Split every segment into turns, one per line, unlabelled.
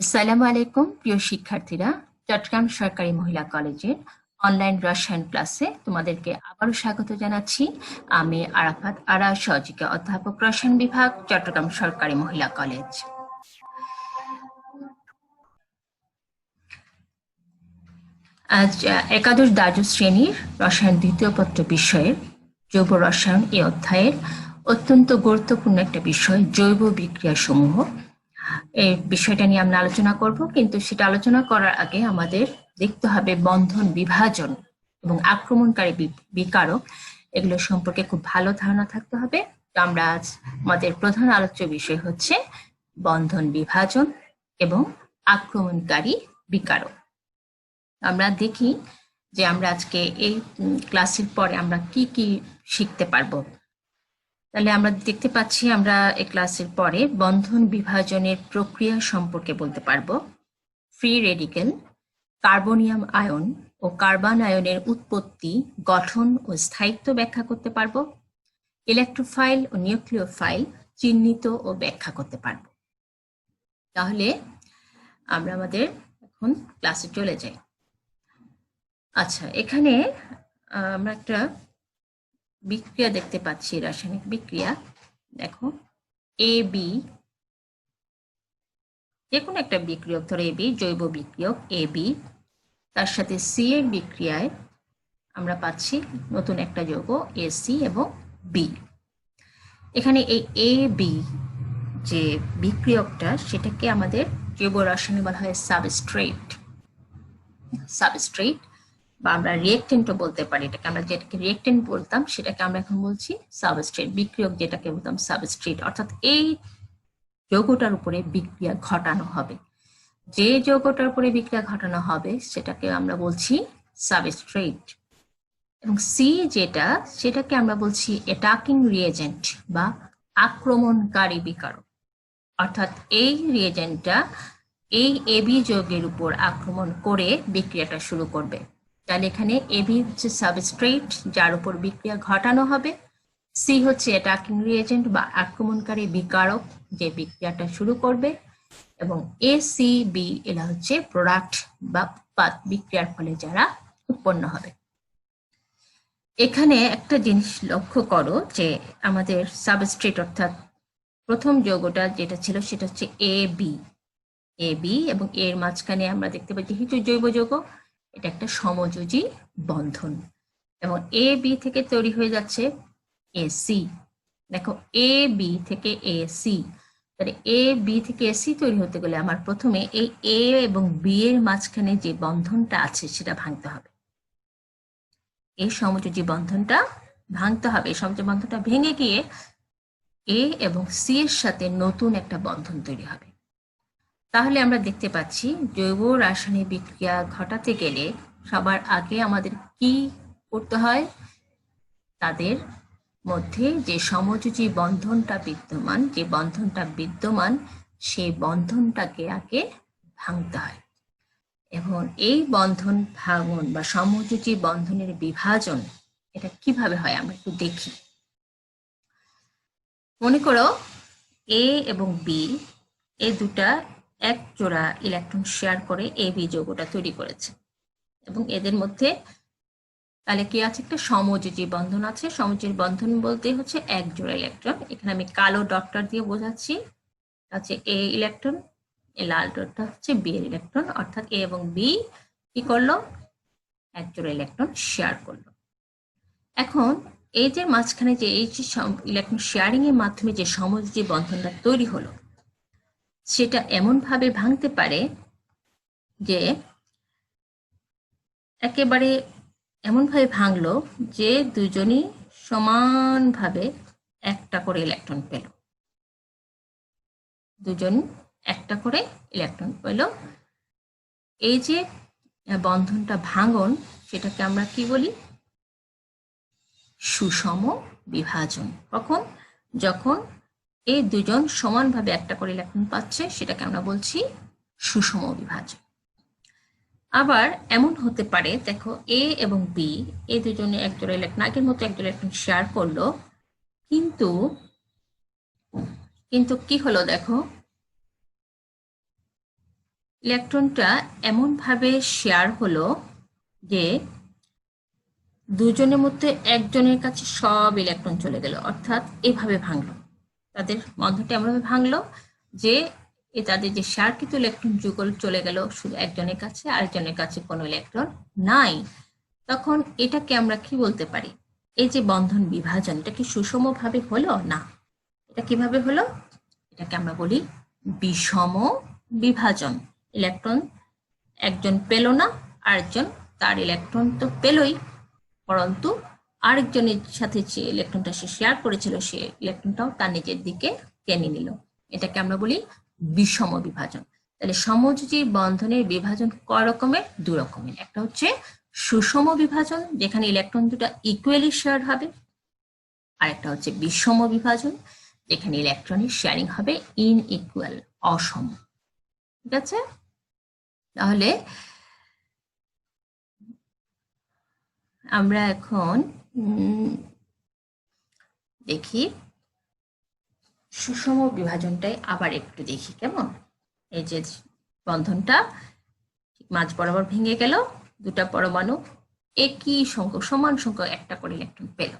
আসসালামু আলাইকুম প্রিয় শিক্ষার্থীরা, চট্টগ্রাম সরকারি মহিলা কলেজের অনলাইন রসায়ন ক্লাসে তোমাদেরকে আবারও স্বাগত জানাচ্ছি। আমি আরাফাত আরা, সহযোগী অধ্যাপক, রসায়ন বিভাগ, চট্টগ্রাম সরকারি মহিলা কলেজ। আজ একাদশ দ্বাদশ শ্রেণীর রসায়ন দ্বিতীয় পত্র বিষয়ের জৈব রসায়ন এই অধ্যায়ের অত্যন্ত গুরুত্বপূর্ণ একটা বিষয় জৈব বিক্রিয়া সমূহ। এই বিষয়টা নিয়ে আমরা আলোচনা করব, কিন্তু সেটা আলোচনা করার আগে আমাদের দেখতে হবে বন্ধন, বিভাজন এবং আক্রমণকারী বিকারক এগুলো সম্পর্কে খুব ভালো ধারণা থাকতে হবে। তো আমরা আজ আমাদের প্রধান আলোচ্য বিষয় হচ্ছে বন্ধন, বিভাজন এবং আক্রমণকারী বিকারক। আমরা দেখি যে আমরা আজকে এই ক্লাসের পরে আমরা কি কি শিখতে পারবো। তাহলে আমরা দেখতে পাচ্ছি আমরা এই ক্লাসের পরে বন্ধন বিভাজনের প্রক্রিয়া সম্পর্কে বলতে পারবো, ফ্রি রেডিকেল, কার্বনিয়াম আয়ন ও কার্বন আয়নের উৎপত্তি, গঠন ও স্থায়িত্ব ব্যাখ্যা করতে পারবো, ইলেকট্রোফাইল ও নিউক্লিওফাইল চিহ্নিত ও ব্যাখ্যা করতে পারবো। তাহলে আমরা আমাদের এখন ক্লাসে চলে যাই। আচ্ছা, এখানে আমরা একটা বিক্রিয়া দেখতে পাচ্ছি, রাসায়নিক বিক্রিয়া। দেখো, এ বি, যে কোনো একটা বিক্রিয়ক, ধরো এ বি, জৈব বিক্রিয়ক এ বি, তার সাথে সি এর বিক্রিয়ায় আমরা পাচ্ছি নতুন একটা যৌগ এসি এবং বি। এখানে এই এ বি যে বিক্রিয়কটা, সেটাকে আমাদের জৈব রসায়নে বলা হয় সাবস্ট্রেট। সাবস্ট্রেট বা আমরা রিয়েক্টেন্টও বলতে পারি। এটাকে আমরা যেটাকে রিয়েক্টেন্ট বলতাম সেটাকে আমরা এখন বলছি সাবস্ট্রেট। বিক্রিয়ক যেটাকে বলতাম সাবস্ট্রেট, অর্থাৎ এই যৌগটার উপরে বিক্রিয়া ঘটানো হবে। যে যৌগটার উপরে বিক্রিয়া ঘটানো হবে সেটাকে আমরা বলছি সাবস্ট্রেট। এবং সি যেটা, সেটাকে আমরা বলছি অ্যাটাকিং রিয়েজেন্ট বা আক্রমণকারী বিকারক। অর্থাৎ এই রিয়েজেন্টটা এই এবি যৌগের উপর আক্রমণ করে বিক্রিয়াটা শুরু করবে। তাহলে এখানে এবি হচ্ছে সাবস্ট্রেট যার উপর বিক্রিয়া ঘটানো হবে, সি হচ্ছে অ্যাটাকিং রিয়েজেন্ট বা আক্রমণকারী বিকারক যে বিক্রিয়াটা শুরু করবে, এবং এ সি বি এরা হচ্ছে প্রোডাক্ট বা উৎপাদ, বিক্রিয়ার ফলে যারা উৎপন্ন হবে। এখানে একটা জিনিস লক্ষ্য করো যে আমাদের সাবস্ট্রেট অর্থাৎ প্রথম যৌগটা যেটা ছিল সেটা হচ্ছে এ বি, এবং এর মাঝখানে আমরা দেখতে পাই যেহেতু জৈব যৌগ, এটা একটা সমযোজী বন্ধন, এবং এ বি থেকে তৈরি হয়ে যাচ্ছে এসি। দেখো, এ বি থেকে এসি, তাহলে এ বি থেকে এসি তৈরি হতে গেলে আমার প্রথমে এই এ এবং বি এর মাঝখানে যে বন্ধনটা আছে সেটা ভাঙতে হবে। এই সমযোজী বন্ধনটা ভাঙতে হবে। এই সমযোজী বন্ধনটা ভেঙে গিয়ে এ এবং সি এর সাথে নতুন একটা বন্ধন তৈরি হবে। তাহলে আমরা দেখতে পাচ্ছি জৈব রাসায়নিক বিক্রিয়া ঘটাতে গেলে সবার আগে আমাদের কি করতে হয়, তাদের মধ্যে যে সমযোজী বন্ধনটা বিদ্যমান, সেই বন্ধনটাকে আগে ভাঙতে হয়। এবং এই বন্ধন ভাঙন বা সমযোজী বন্ধনের বিভাজন, এটা কিভাবে হয় আমরা একটু দেখি। মনে করো এ এবং বি, এই দুটা এক জোড়া ইলেকট্রন শেয়ার করে এ বি যৌগটা তৈরি করেছে, এবং এদের মধ্যে তাহলে কি আছে, একটা সমযোজী বন্ধন আছে। সমযোজী বন্ধন বলতে হচ্ছে এক জোড়া ইলেকট্রন। এখানে আমি কালো ডটটা দিয়ে বোঝাচ্ছি, আছে এ ইলেকট্রন, এই লাল ডটটা হচ্ছে বি এর ইলেকট্রন, অর্থাৎ এ এবং বি কি করলো, এক জোড়া ইলেকট্রন শেয়ার করলো। এখন এই যে মাঝখানে যে এই যে ইলেকট্রন শেয়ারিং এর মাধ্যমে যে সমযোজী বন্ধনটা তৈরি হলো, সেটা এমন ভাবে ভাঙতে পারে যে একেবারে এমন ভাবে ভাঙলো যে দুজনই সমানভাবে একটা করে ইলেকট্রন পেল। দুজন একটা করে ইলেকট্রন পেল। এই যে বন্ধনটা ভাঙন, সেটাকে আমরা কি বলি, সুষম বিভাজন। কখন, যখন এই দুজন সমানভাবে একটা করে ইলেকট্রন পাচ্ছে, সেটাকে আমরা বলছি সুষম বিভাজন। আবার এমন হতে পারে, দেখো এ এবং বি এই দুজনে এক জোড়া ইলেকট্রন, আগের মতো এক জোড়া ইলেকট্রন শেয়ার করলো, কিন্তু কি হলো, দেখো ইলেকট্রনটা এমন ভাবে শেয়ার হলো যে দুজনের মধ্যে একজনের কাছে সব ইলেকট্রন চলে গেল, অর্থাৎ এভাবে ভাঙলো, তাদের বন্ধনটা এমনভাবে ভাঙলো যে তাদের যে শেয়ারকৃত ইলেকট্রন যুগল চলে গেল শুধু একজনের কাছে, আরেকজনের কাছে কোনো ইলেকট্রন নাই। তখন এটাকে আমরা কি বলতে পারি? এই যে বন্ধন বিভাজন, এটা কি সুষমভাবে হলো? না। এটা কিভাবে হলো? এটাকে আমরা বলি বিষম বিভাজন। ইলেকট্রন একজন পেল না, আরেকজন তার ইলেকট্রন তো পেলই, পরন্তু আরেকজনের সাথে যে ইলেকট্রনটা সে শেয়ার করেছিল সে ইলেকট্রনটাও তার নিজের দিকে টেনে নিল। এটাকে আমরা বলি বিষম বিভাজন। তাহলে সমযোজী বন্ধনের বিভাজন কয় রকমের? দু রকমের। একটা হচ্ছে সুষম বিভাজন, যেখানে ইলেকট্রন দুটা ইকুয়ালি শেয়ার হবে, আর একটা হচ্ছে বিষম বিভাজন, যেখানে ইলেকট্রনের শেয়ারিং হবে ইনইকুয়াল, অসম। ঠিক আছে? তাহলে আমরা এখন দেখি সুষম বিভাজনটাই আবার একটু দেখি কেমন। এই যে বন্ধনটা মাঝ বরাবর ভেঙে গেল, দুটা পরমাণু একই সংখ্যক, সমান সংখ্যক একটা করে ইলেকট্রন পেল।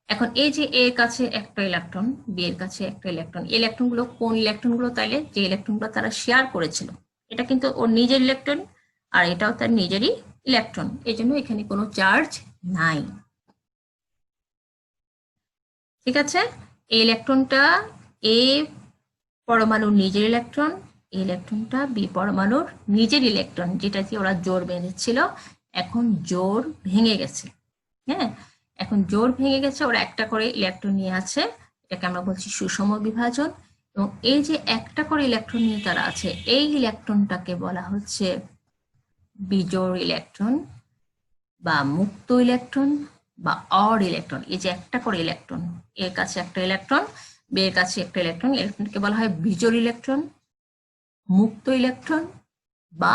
এখন এই যে এর কাছে একটা ইলেকট্রন, বি এর কাছে একটা ইলেকট্রন, ইলেকট্রনগুলো কোন ইলেকট্রনগুলো? তাইলে যে ইলেকট্রনগুলো তারা শেয়ার করেছিল, এটা কিন্তু ওর নিজের ইলেকট্রন আর এটাও তার নিজেরই ইলেকট্রন, এই জন্য এখানে কোনো চার্জ নাই। ঠিক আছে? এই ইলেকট্রনটা এ পরমাণুর নিজের ইলেকট্রন, এই ইলেকট্রনটা বি পরমাণুর নিজের ইলেকট্রন, যেটা দিয়ে ওরা জোড় বেঁধেছিল, এখন জোড় ভেঙে গেছে। হ্যাঁ, এখন জোড় ভেঙে গেছে, ওরা একটা করে ইলেকট্রন নিয়ে আছে, এটাকে আমরা বলছি সুষম বিভাজন। এবং এই যে একটা করে ইলেকট্রন নিয়ে তারা আছে, এই ইলেকট্রনটাকে বলা হচ্ছে বিজোড় ইলেকট্রন বা মুক্ত ইলেকট্রন বা অড ইলেকট্রন। এই যে একটা করে ইলেকট্রন, এর কাছে একটা ইলেকট্রন, বি এর কাছে একটা ইলেকট্রন, ইলেকট্রনকে বলা হয় বিজোড় ইলেকট্রন, মুক্ত ইলেকট্রন বা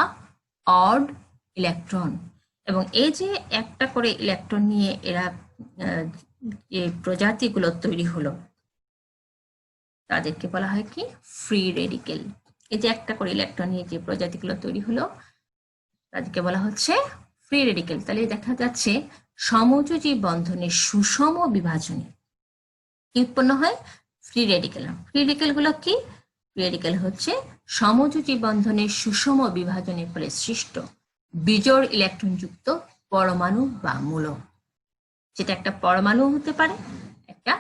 অড ইলেকট্রন। এবং এই যে একটা করে ইলেকট্রন নিয়ে এরা যে প্রজাতিগুলো তৈরি হলো তাদেরকে বলা হয় কি? Free radical. এই যে একটা করে ইলেকট্রন নিয়ে যে প্রজাতিগুলো তৈরি হলো তাদেরকে বলা হচ্ছে ফ্রি রেডিকেল। তাহলে দেখা যাচ্ছে সমযোজী বন্ধনের সুষম বিভাজনে কি উৎপন্ন হয়? Free radical. ফ্রি রেডিকেল গুলো কি? ফ্রি রেডিকেল হচ্ছে সমযোজী বন্ধনের সুষম বিভাজনের ফলে সৃষ্ট বিজোড় ইলেকট্রন যুক্ত পরমাণু বা মূলক, যেটা একটা পরমাণু হতে পারে, একটা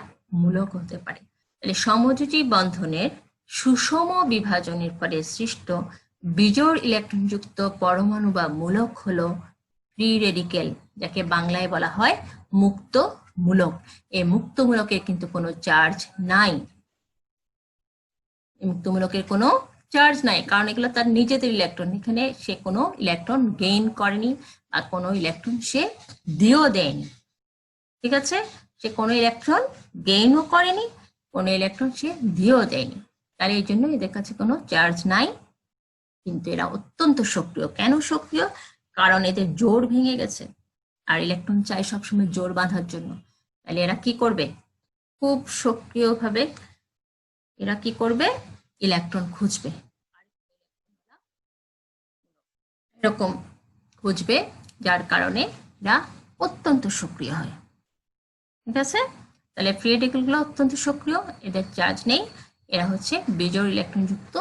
মূলক হতে পারে। তাহলে সমযোজী বন্ধনের সুষম বিভাজনের ফলে সৃষ্ট বিজোড় ইলেকট্রন যুক্ত পরমাণু বা মূলক হলো ফ্রি রেডিকেল, যাকে বাংলায় বলা হয় মুক্ত মূলক। এই মুক্ত মূলকের কিন্তু কোনো চার্জ নাই। মুক্ত মূলকের কোনো চার্জ নাই, কারণ এগুলো তার নিজেদের ইলেকট্রন, এখানে সে কোনো ইলেকট্রন গেইন করেনি বা কোনো ইলেকট্রন সে দিয়েও দেয়নি। ঠিক আছে? সে কোনো ইলেকট্রন গেইনও করেনি, কোনো ইলেকট্রন সে দিয়েও দেয়নি। তাহলে এই জন্য এদের কাছে কোনো চার্জ নাই, কিন্তু এরা অত্যন্ত সক্রিয়। কেন সক্রিয়? কারণ এদের জোড় ভেঙে গেছে, আর ইলেকট্রন চাই সবসময় জোড় বাঁধার জন্য। তাহলে এরা কি করবে? খুব সক্রিয়ভাবে এরা কি করবে? ইলেকট্রন খুঁজবে, এরকম খুঁজবে, যার কারণে এরা অত্যন্ত সক্রিয় হয়। ঠিক আছে? তাহলে ফ্রি রেডিকেল গুলো অত্যন্ত সক্রিয়, এদের চার্জ নেই, এরা হচ্ছে বিজোড় ইলেকট্রন যুক্ত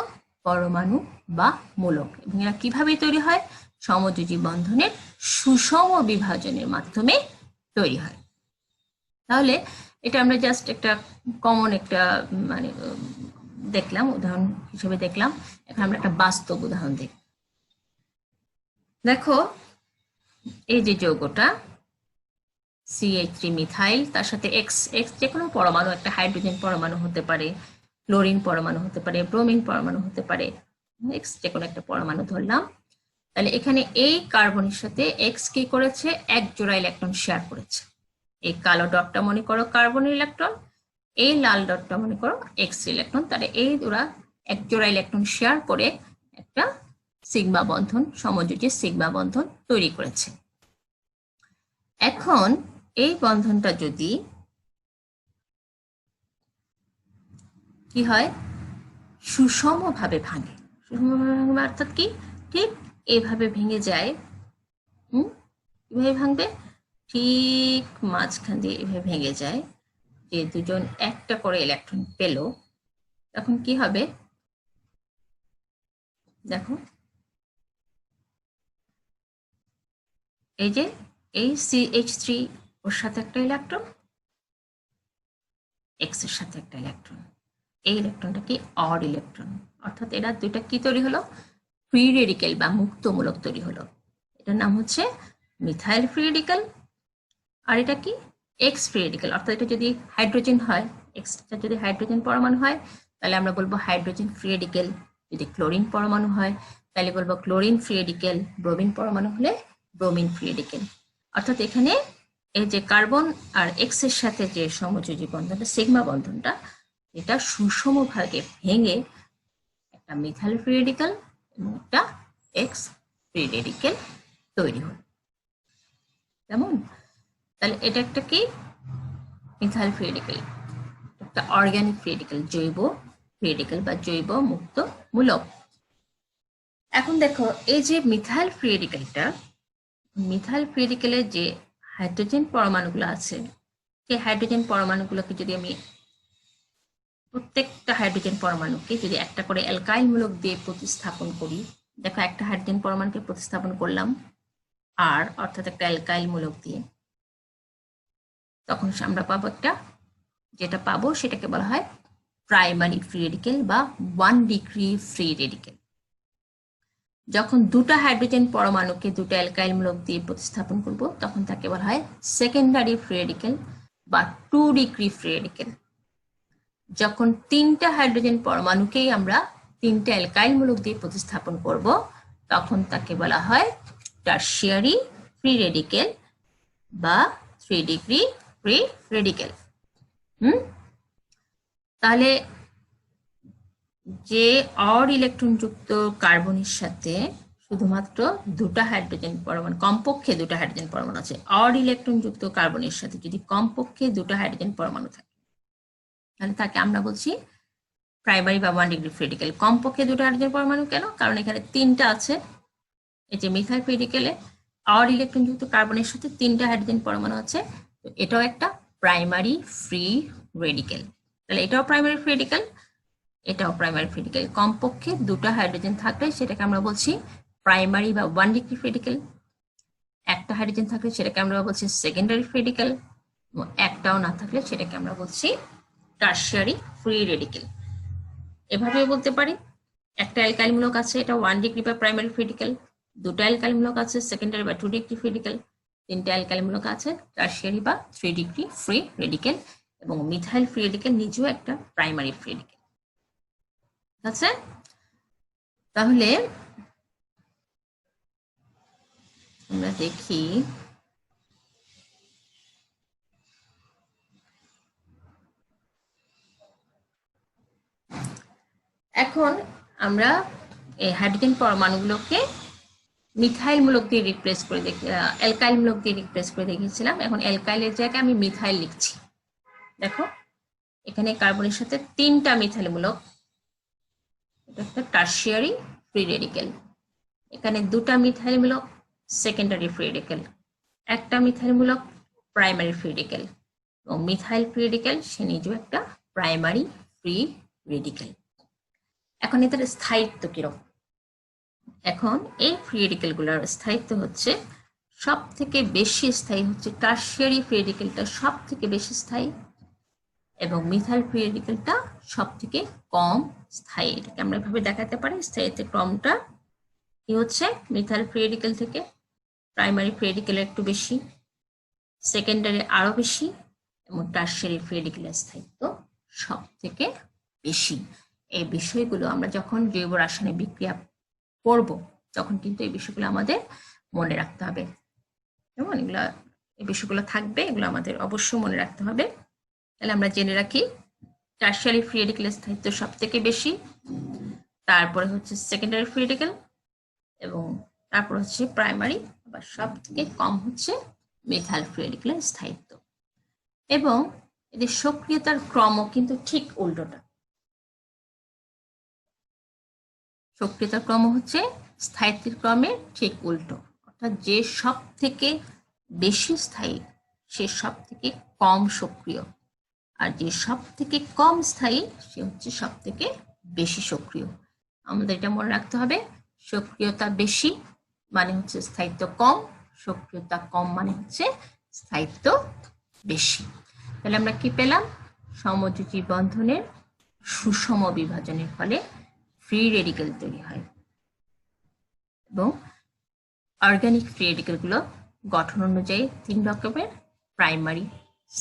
পরমাণু বা মূলক। এবং এরা কিভাবে তৈরি হয়? সমযোজী বন্ধনের সুষম বিভাজনের মাধ্যমে তৈরি হয়। তাহলে এটা আমরা জাস্ট একটা কমন একটা মানে দেখলাম, উদাহরণ হিসেবে দেখলাম। এখন আমরা একটা বাস্তব উদাহরণ দেখব। দেখো এই যে যৌগটা CH3 মিথাইল, তার সাথে এক্স এক্স যে কোনো পরমাণু, একটা হাইড্রোজেন পরমাণু হতে পারে, ক্লোরিন পরমাণু হতে পারে, ব্রোমিন পরমাণু হতে পারে, এক্স যে কোনো একটা পরমাণু ধরলাম। তাহলে এখানে এই কার্বনের সাথে এক্স কি করেছে? এক জোড়া ইলেকট্রন শেয়ার করেছে। এই কালো ডটটা মনে করো কার্বনের ইলেকট্রন, এই লাল ডটটা মনে করো এক্স ইলেকট্রন। তাহলে এই ওরা এক জোড়া ইলেকট্রন শেয়ার করে একটা সিগমা বন্ধন, সমযোজী সিগমা বন্ধন তৈরি করেছে। এখন এই বন্ধনটা যদি কি হয়? সুষমভাবে ভাঙে, সুষমভাবে ভাঙবে অর্থাৎ কি, ঠিক এইভাবে ভেঙে যায়। কিভাবে ভাঙবে, ঠিক মাঝখান দিয়ে এভাবে ভেঙে যায়, যে দুজন একটা করে ইলেকট্রন পেল, তখন কি হবে দেখো, এই যে এই CH3 ওর সাথে একটা ইলেকট্রন, এক্স এর সাথে একটা ইলেকট্রন, এই ইলেকট্রনটা কি অড ইলেকট্রন, অর্থাৎ এরা দুইটা কি তৈরি হলো, ফ্রি রেডিকেল বা মুক্তমূলক তৈরি হলো। এটার নাম হচ্ছে মিথাইল ফ্রি রেডিকেল। আর এটা কি এক্স ফ্রি রেডিকেল, অর্থাৎ এটা যদি হাইড্রোজেন হয়, এক্সটা যদি হাইড্রোজেন পরমাণু হয় তাহলে আমরা বলবো হাইড্রোজেন ফ্রি রেডিকেল। যদি ক্লোরিন পরমাণু হয় তাহলে বলবো ক্লোরিন ফ্রি রেডিকেল। ব্রোমিন পরমাণু হলে ব্রোমিন ফ্রি রেডিকেল। অর্থাৎ এখানে এই যে কার্বন আর এক্স এর সাথে যে সমযোজী বন্ধনটা, সিগমা বন্ধনটা, এটা সুষমভাবে ভেঙে একটা মিথাইল ফ্রি রেডিকেল এবং একটা এক্স ফ্রি রেডিকেল তৈরি হল। কেমন? তাহলে এটা একটা কি মিথাইল ফ্রি রেডিকেল, একটা অর্গানিক ফ্রি রেডিকেল, জৈব ফ্রি রেডিকেল বা জৈব মুক্ত মূলক। এখন দেখো এই যে মিথাইল ফ্রি রেডিকেলটা, মিথাইল ফ্রি রেডিকেলের যে হাইড্রোজেন পরমাণুগুলো আছে, সেই হাইড্রোজেন পরমাণুগুলোকে যদি আমি প্রত্যেকটা হাইড্রোজেন পরমাণুকে যদি একটা করে অ্যালকাইল মূলক দিয়ে প্রতিস্থাপন করি, দেখো একটা হাইড্রোজেন পরমাণুকে প্রতিস্থাপন করলাম আর অর্থাৎ একটা অ্যালকাইল মূলক দিয়ে, তখন আমরা পাবো একটা, যেটা পাবো সেটাকে বলা হয় প্রাইমারি ফ্রি রেডিকেল বা 1 ডিগ্রি ফ্রি রেডিকেল। যখন দুটো হাইড্রোজেন পরমাণুকে দুটো অ্যালকাইল মূলক দিয়ে প্রতিস্থাপন করব তখন তাকে বলা হয় সেকেন্ডারি ফ্রি রেডিকেল বা 2 ডিগ্রি ফ্রি রেডিকেল। যখন তিনটা হাইড্রোজেন পরমাণুকেই আমরা তিনটা অ্যালকাইল মূলক দিয়ে প্রতিস্থাপন করব তখন তাকে বলা হয় টারশিয়ারি ফ্রি রেডিকেল বা 3 ডিগ্রি ফ্রি রেডিকেল। তাহলে যে অড ইলেকট্রন যুক্ত কার্বনের সাথে শুধুমাত্র দুটো হাইড্রোজেন পরমাণু, কমপক্ষে দুটো হাইড্রোজেন পরমাণু আছে, অড ইলেকট্রন যুক্ত কার্বনের সাথে যদি কমপক্ষে দুটো হাইড্রোজেন পরমাণু থাকে তাহলে তাকে আমরা বলছি প্রাইমারি বা 1 ডিগ্রি ফ্রি রেডিকেল। কমপক্ষে দুটো হাইড্রোজেন পরমাণু কেন, কারণ এখানে তিনটা আছে, এই যে মিথাইল ফ্রি রেডিকেলে অড ইলেকট্রন যুক্ত কার্বনের সাথে তিনটা হাইড্রোজেন পরমাণু আছে, তো এটাও একটা প্রাইমারি ফ্রি রেডিকেল। তাহলে এটাও প্রাইমারি ফ্রি রেডিকেল, এটাও প্রাইমারি ফ্রি রেডিকেল। কমপক্ষে দুটো হাইড্রোজেন থাকলে সেটাকে আমরা বলছি প্রাইমারি বা 1 ডিগ্রি ফ্রি রেডিকেল। একটা হাইড্রোজেন থাকলে সেটাকে আমরা বলছি সেকেন্ডারি ফ্রি রেডিকেল, এবং একটাও না থাকলে সেটাকে আমরা বলছি টারশিয়ারি ফ্রি রেডিকেল। এভাবে বলতে পারি একটা অ্যালকাইল মূলক আছে, এটা 1 ডিগ্রি বা প্রাইমারি ফ্রি রেডিকেল, দুটো অ্যালকাইল মূলক আছে সেকেন্ডারি বা 2 ডিগ্রি ফ্রি রেডিকেল, তিনটা অ্যালকাইল মূলক আছে টারশিয়ারি বা 3 ডিগ্রি ফ্রি রেডিকেল, এবং মিথাইল ফ্রি রেডিকেল নিজেও একটা প্রাইমারি ফ্রি রেডিকেল। ঠিক আছে? তাহলে আমরা দেখি এখন আমরা এই হাইড্রোজেন পরমাণুগুলোকে মিথাইল মূলক দিয়ে রিপ্লেস করে অ্যালকাইল মূলক দিয়ে রিপ্লেস করে দেখিয়েছিলাম। এখন অ্যালকাইলের জায়গায় আমি মিথাইল লিখছি। দেখো এখানে কার্বনের সাথে তিনটা মিথাইল মূলক, এটা একটা টারশিয়ারি ফ্রি রেডিকেল। এখানে দুটা মিথাইল মূলক সেকেন্ডারি ফ্রি রেডিকেল, একটা মিথাইল মূলক প্রাইমারি ফ্রি রেডিকেল, এবং মিথাইল ফ্রি রেডিকেল সে নিজেও একটা প্রাইমারি ফ্রি রেডিকেল। এখন এদের স্থায়িত্ব কিরকম? এখন এই ফ্রি রেডিকেল গুলোর স্থায়িত্ব হচ্ছে সব থেকে বেশি স্থায়ী হচ্ছে টারশিয়ারি ফ্রি রেডিকেলটা সব থেকে বেশি স্থায়ী, এবং মিথাইল ফ্রি রেডিকেলটা সব থেকে কম স্থায়ী। এটাকে আমরা এভাবে দেখাতে পারি, স্থায়িত্বের ক্রমটা কি হচ্ছে মিথাইল ফ্রি রেডিকেল থেকে প্রাইমারি ফ্রি রেডিকেলের একটু বেশি, সেকেন্ডারি আরো বেশি, এবং টারশিয়ারি ফ্রি রেডিকেলের স্থায়িত্ব সব থেকে বেশি। এই বিষয়গুলো আমরা যখন জৈব রাসায়নিক বিক্রিয়া করব তখন কিন্তু এই বিষয়গুলো আমাদের মনে রাখতে হবে, যেমন এগুলো এই বিষয়গুলো থাকবে, এগুলো আমাদের অবশ্যই মনে রাখতে হবে। তাহলে আমরা জেনে রাখি টারশিয়ারি ফ্রি রেডিকেলের স্থায়িত্ব সব থেকে বেশি, তারপরে হচ্ছে সেকেন্ডারি ফ্রি রেডিকেল, এবং তারপর হচ্ছে প্রাইমারি, আবার সব থেকে কম হচ্ছে মিথাইল ফ্রি রেডিকেলের স্থায়িত্ব। এবং এদের সক্রিয়তার ক্রমও কিন্তু ঠিক উল্টোটা। সক্রিয়তার ক্রম হচ্ছে স্থায়িত্বের ক্রমের ঠিক উল্টো, অর্থাৎ যে সব থেকে বেশি স্থায়ী সে সব থেকে কম সক্রিয়, আর যে সব থেকে কম স্থায়ী সে হচ্ছে সব থেকে বেশি সক্রিয়। আমাদের এটা মনে রাখতে হবে, সক্রিয়তা বেশি মানে হচ্ছে স্থায়িত্ব কম, সক্রিয়তা কম মানে হচ্ছে স্থায়িত্ব বেশি। তাহলে আমরা কি পেলাম? সমযোজী বন্ধনের সুষম বিভাজনের ফলে ফ্রি রেডিকেল তৈরি হয় এবং অর্গানিক ফ্রি রেডিকেল গুলো গঠন অনুযায়ী 3 রকমের: প্রাইমারি,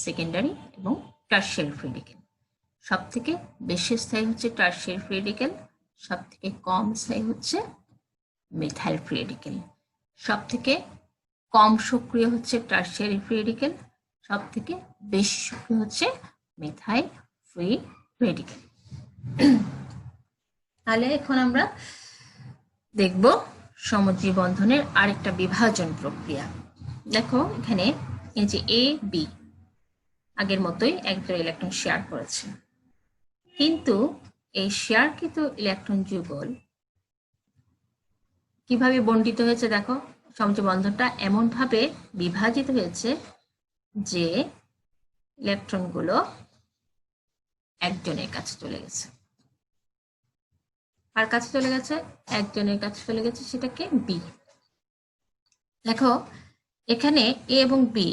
সেকেন্ডারি এবং টারশিয়ারি ফ্রি রেডিকেল। সব থেকে বেশি স্থায়ী হচ্ছে টারশিয়ারি ফ্রি রেডিকেল, সব থেকে কম স্থায়ী হচ্ছে মিথাইল ফ্রি রেডিকেল, সব থেকে কম সক্রিয় হচ্ছে টারশিয়ারি ফ্রি রেডিকেল, সব থেকে বেশি সক্রিয় হচ্ছে মিথাইল ফ্রি রেডিকেল। তাহলে এখন আমরা দেখব সমযোজী বন্ধনের আরেকটা বিভাজন প্রক্রিয়া। দেখো এখানে এই যে এ বি আগের মতোই এক জোড়া ইলেকট্রন শেয়ার করেছে, কিন্তু এই শেয়ারকৃত ইলেকট্রন যুগল কিভাবে বণ্টিত হয়েছে দেখো। সমযোজী বন্ধনটা এমন ভাবে বিভাজিত হয়েছে যে ইলেকট্রনগুলো একজনের কাছে চলে গেছে। আর কাছে চলে গেছে? একজনের কাছে চলে গেছে, সেটাকে বি। দেখো এখানে এ এবং বি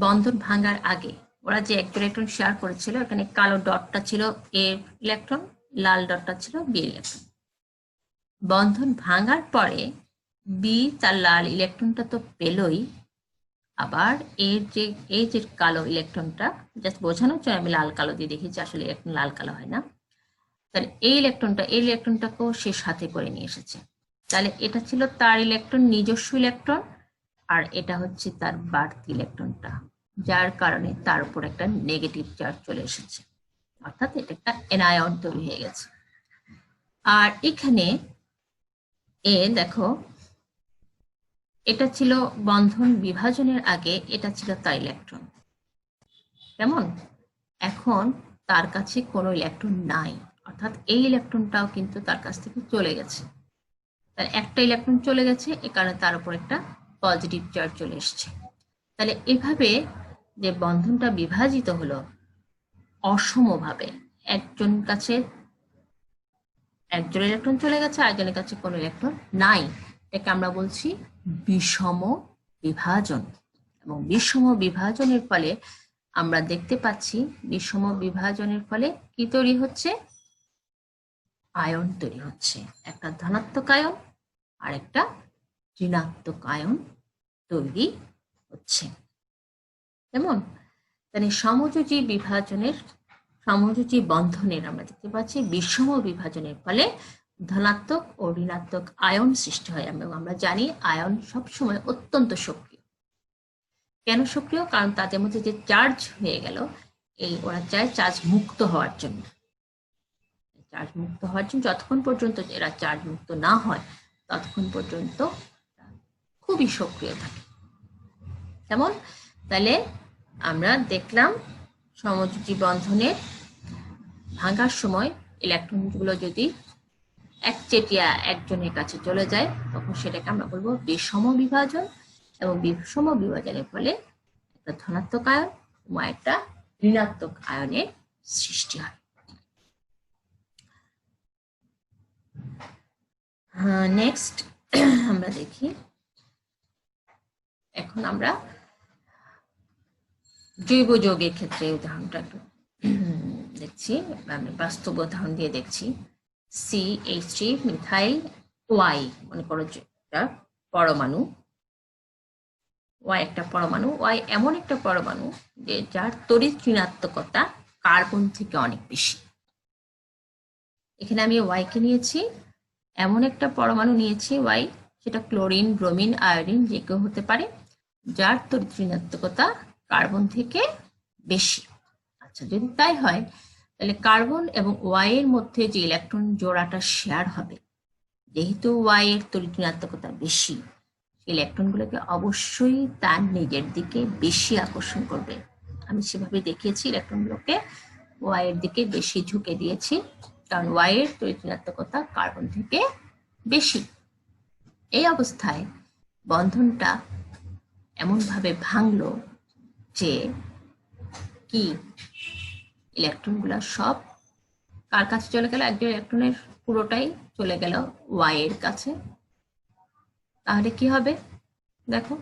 বন্ধন ভাঙার আগে ওরা যে এক ইলেকট্রন শেয়ার করেছিল, এখানে কালো ডটটা ছিল এ ইলেকট্রন, লাল ডটটা ছিল বি ইলেকট্রন। বন্ধন ভাঙার পরে বি তার লাল ইলেকট্রনটা তো পেলই, আবার এই যে কালো ইলেকট্রনটা, জাস্ট বোঝানোর জন্য আমি লাল কালো দিয়ে দেখেছি, আসলে ইলেকট্রন লাল কালো হয় না। তাহলে এই ইলেকট্রনটাকেও সে সাথে করে নিয়ে এসেছে। তাহলে এটা ছিল তার ইলেকট্রন, নিজস্ব ইলেকট্রন, আর এটা হচ্ছে তার বাড়তি ইলেকট্রনটা, যার কারণে তার উপর একটা নেগেটিভ চার্জ চলে এসেছে, অর্থাৎ এটা একটা এনায়ন তৈরি হয়ে গেছে। আর এখানে এ দেখো, এটা ছিল বন্ধন বিভাজনের আগে, এটা ছিল তার ইলেকট্রন, কেমন? এখন তার কাছে কোনো ইলেকট্রন নাই, অর্থাৎ এই ইলেকট্রনটাও কিন্তু তার কাছ থেকে চলে গেছে। তার একটা ইলেকট্রন চলে গেছে, এ কারণে তার উপর একটা পজিটিভ চার্জ চলে এসছে। তাহলে এভাবে যে বন্ধনটা বিভাজিত হলো অসমভাবে, একজন কাছে একজন ইলেকট্রন চলে গেছে, আরেকজনের কাছে কোনো ইলেকট্রন নাই, এটাকে আমরা বলছি বিষম বিভাজন। এবং বিষম বিভাজনের ফলে আমরা দেখতে পাচ্ছি, বিষম বিভাজনের ফলে কি তৈরি হচ্ছে? আয়ন তৈরি হচ্ছে, একটা ধনাত্মক আয়ন আর একটা ঋণাত্মক আয়ন তৈরি হচ্ছে। যেমন তাহলে সমযোজী বন্ধনের আমরা দেখতে পাচ্ছি বিষম বিভাজনের ফলে ধনাত্মক ও ঋণাত্মক আয়ন সৃষ্টি হয়, এবং আমরা জানি আয়ন সবসময় অত্যন্ত সক্রিয়। কেন সক্রিয়? কারণ তাদের মধ্যে যে চার্জ হয়ে গেল, ওরা চায় চার্জ মুক্ত হওয়ার জন্য। যতক্ষণ পর্যন্ত এরা চার্জ মুক্ত না হয় ততক্ষণ পর্যন্ত খুবই সক্রিয় থাকে। যেমন তাহলে আমরা দেখলাম সমযোজী বন্ধনের ভাঙার সময় ইলেকট্রনগুলো যদি একচেটিয়া একজনের কাছে চলে যায়, তখন সেটাকে আমরা বলবো বিষম বিভাজন, এবং বিষম বিভাজনের ফলে একটা ধনাত্মক আয়ন এবং একটা ঋণাত্মক আয়নের সৃষ্টি হয়। নেক্সট আমরা দেখি, এখন আমরা জৈব যৌগের ক্ষেত্রে উদাহরণটা একটু দেখছি, আমি বাস্তব উদাহরণ দিয়ে দেখছি। CH3 মিথাইল Y, মনে করো একটা পরমাণু, Y একটা পরমাণু, Y এমন একটা পরমাণু যে যার তড়িৎ ঋণাত্মকতা কার্বন থেকে অনেক বেশি। এখানে আমি Y কে নিয়েছি, এমন একটা পরমাণু নিয়েছি Y, সেটা ক্লোরিন, ব্রোমিন, আয়োডিন যে কেউ হতে পারে, যার তড়িৎ ঋণাত্মকতা কার্বন থেকে বেশি। আচ্ছা, যদি তাই হয় তাহলে কার্বন এবং Y এর মধ্যে যে ইলেকট্রন জোড়াটা শেয়ার হবে, যেহেতু Y এর তড়িৎ ঋণাত্মকতা বেশি, ইলেকট্রনগুলোকে অবশ্যই তার নিজের দিকে বেশি আকর্ষণ করবে। আমি সেভাবে দেখিয়েছি, ইলেকট্রনগুলোকে Y এর দিকে বেশি ঝুঁকে দিয়েছি, কারণ Y এর তড়িৎ ঋণাত্মকতা কার্বন থেকে বেশি। এই অবস্থায় বন্ধনটা এমনভাবে ভাঙলো যে কি ইলেকট্রনগুলো সব কার কাছে চলে গেল? একজন ইলেকট্রনের পুরোটাই চলে গেল ওয়াই এর কাছে। তাহলে কি হবে দেখো,